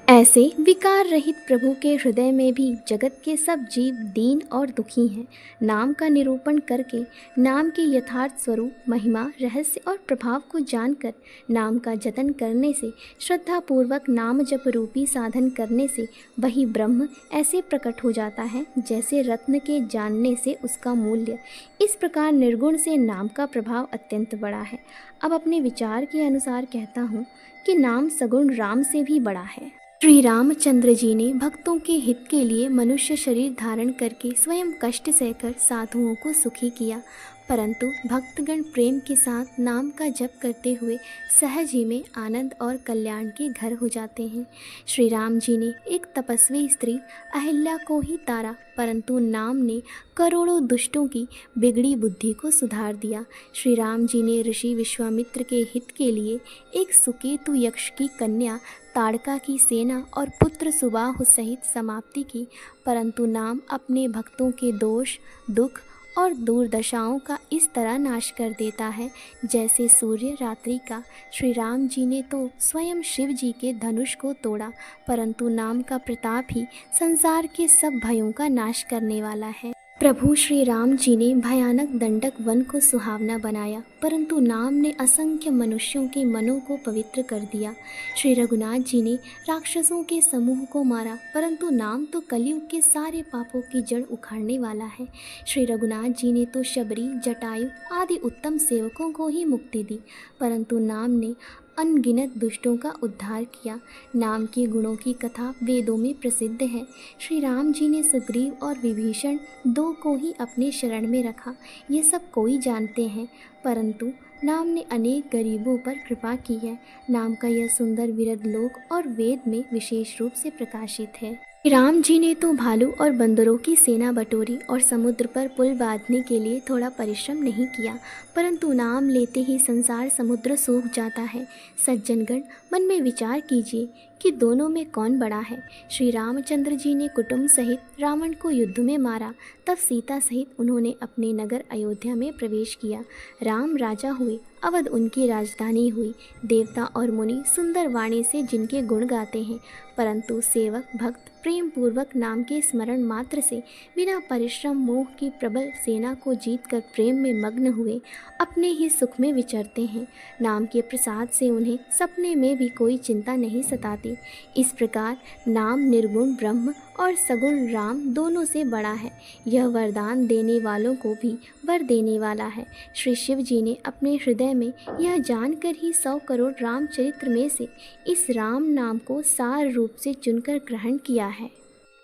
ऐसे विकार रहित प्रभु के हृदय में भी जगत के सब जीव दीन और दुखी हैं। नाम का निरूपण करके, नाम के यथार्थ स्वरूप, महिमा, रहस्य और प्रभाव को जानकर, नाम का जतन करने से, श्रद्धापूर्वक नाम जप रूपी साधन करने से वही ब्रह्म ऐसे प्रकट हो जाता है जैसे रत्न के जानने से उसका मूल्य। इस प्रकार निर्गुण से नाम का प्रभाव अत्यंत बड़ा है। अब अपने विचार के अनुसार कहता हूँ कि नाम सगुण राम से भी बड़ा है। श्री रामचंद्र जी ने भक्तों के हित के लिए मनुष्य शरीर धारण करके स्वयं कष्ट सहकर साधुओं को सुखी किया, परंतु भक्तगण प्रेम के साथ नाम का जप करते हुए सहज ही में आनंद और कल्याण के घर हो जाते हैं। श्री राम जी ने एक तपस्वी स्त्री अहिल्या को ही तारा, परंतु नाम ने करोड़ों दुष्टों की बिगड़ी बुद्धि को सुधार दिया। श्री राम जी ने ऋषि विश्वामित्र के हित के लिए एक सुकेतु यक्ष की कन्या ताड़का की सेना और पुत्र सुबाहु सहित समाप्ति की, परंतु नाम अपने भक्तों के दोष, दुख और दुर्दशाओं का इस तरह नाश कर देता है जैसे सूर्य रात्रि का। श्री राम जी ने तो स्वयं शिव जी के धनुष को तोड़ा, परंतु नाम का प्रताप ही संसार के सब भयों का नाश करने वाला है। प्रभु श्री राम जी ने भयानक दंडक वन को सुहावना बनाया, परंतु नाम ने असंख्य मनुष्यों के मनों को पवित्र कर दिया। श्री रघुनाथ जी ने राक्षसों के समूह को मारा, परंतु नाम तो कलयुग के सारे पापों की जड़ उखाड़ने वाला है। श्री रघुनाथ जी ने तो शबरी, जटायु आदि उत्तम सेवकों को ही मुक्ति दी, परंतु नाम ने अनगिनत दुष्टों का उद्धार किया। नाम के गुणों की कथा वेदों में प्रसिद्ध है। श्री राम जी ने सुग्रीव और विभीषण दो को ही अपने शरण में रखा, ये सब कोई जानते हैं, परंतु नाम ने अनेक गरीबों पर कृपा की है। नाम का यह सुंदर विरध लोक और वेद में विशेष रूप से प्रकाशित है। राम जी ने तो भालू और बंदरों की सेना बटोरी और समुद्र पर पुल बांधने के लिए थोड़ा परिश्रम नहीं किया, परंतु नाम लेते ही संसार समुद्र सूख जाता है। सज्जनगण, मन में विचार कीजिए कि दोनों में कौन बड़ा है। श्री रामचंद्र जी ने कुटुंब सहित रावण को युद्ध में मारा, तब सीता सहित उन्होंने अपने नगर अयोध्या में प्रवेश किया। राम राजा हुए, अवध उनकी राजधानी हुई। देवता और मुनि सुंदर वाणी से जिनके गुण गाते हैं, परंतु सेवक भक्त प्रेम पूर्वक नाम के स्मरण मात्र से बिना परिश्रम मोह की प्रबल सेना को जीतकर प्रेम में मग्न हुए अपने ही सुख में विचरते हैं। नाम के प्रसाद से उन्हें सपने में भी कोई चिंता नहीं सताती। सके। इस प्रकार नाम निर्गुण ब्रह्म और सगुण राम दोनों से बड़ा है। यह वरदान देने वालों को भी वर देने वाला है। श्री शिव जी ने अपने हृदय में यह जानकर ही 100 करोड़ रामचरित्र में से इस राम नाम को सार रूप से चुनकर ग्रहण किया है।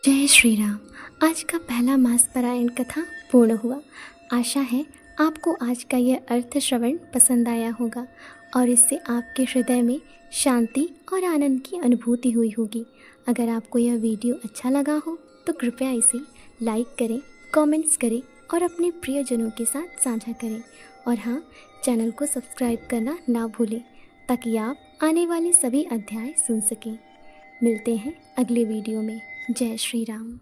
जय श्री राम। आज का पहला मास पारायण कथा पूर्ण हुआ। आशा है आपको आज का यह अर्थ श्रवण पसंद आया होगा और इससे आपके हृदय में शांति और आनंद की अनुभूति हुई होगी। अगर आपको यह वीडियो अच्छा लगा हो तो कृपया इसे लाइक करें, कमेंट्स करें और अपने प्रियजनों के साथ साझा करें। और हाँ, चैनल को सब्सक्राइब करना ना भूलें ताकि आप आने वाले सभी अध्याय सुन सकें। मिलते हैं अगले वीडियो में। जय श्री राम।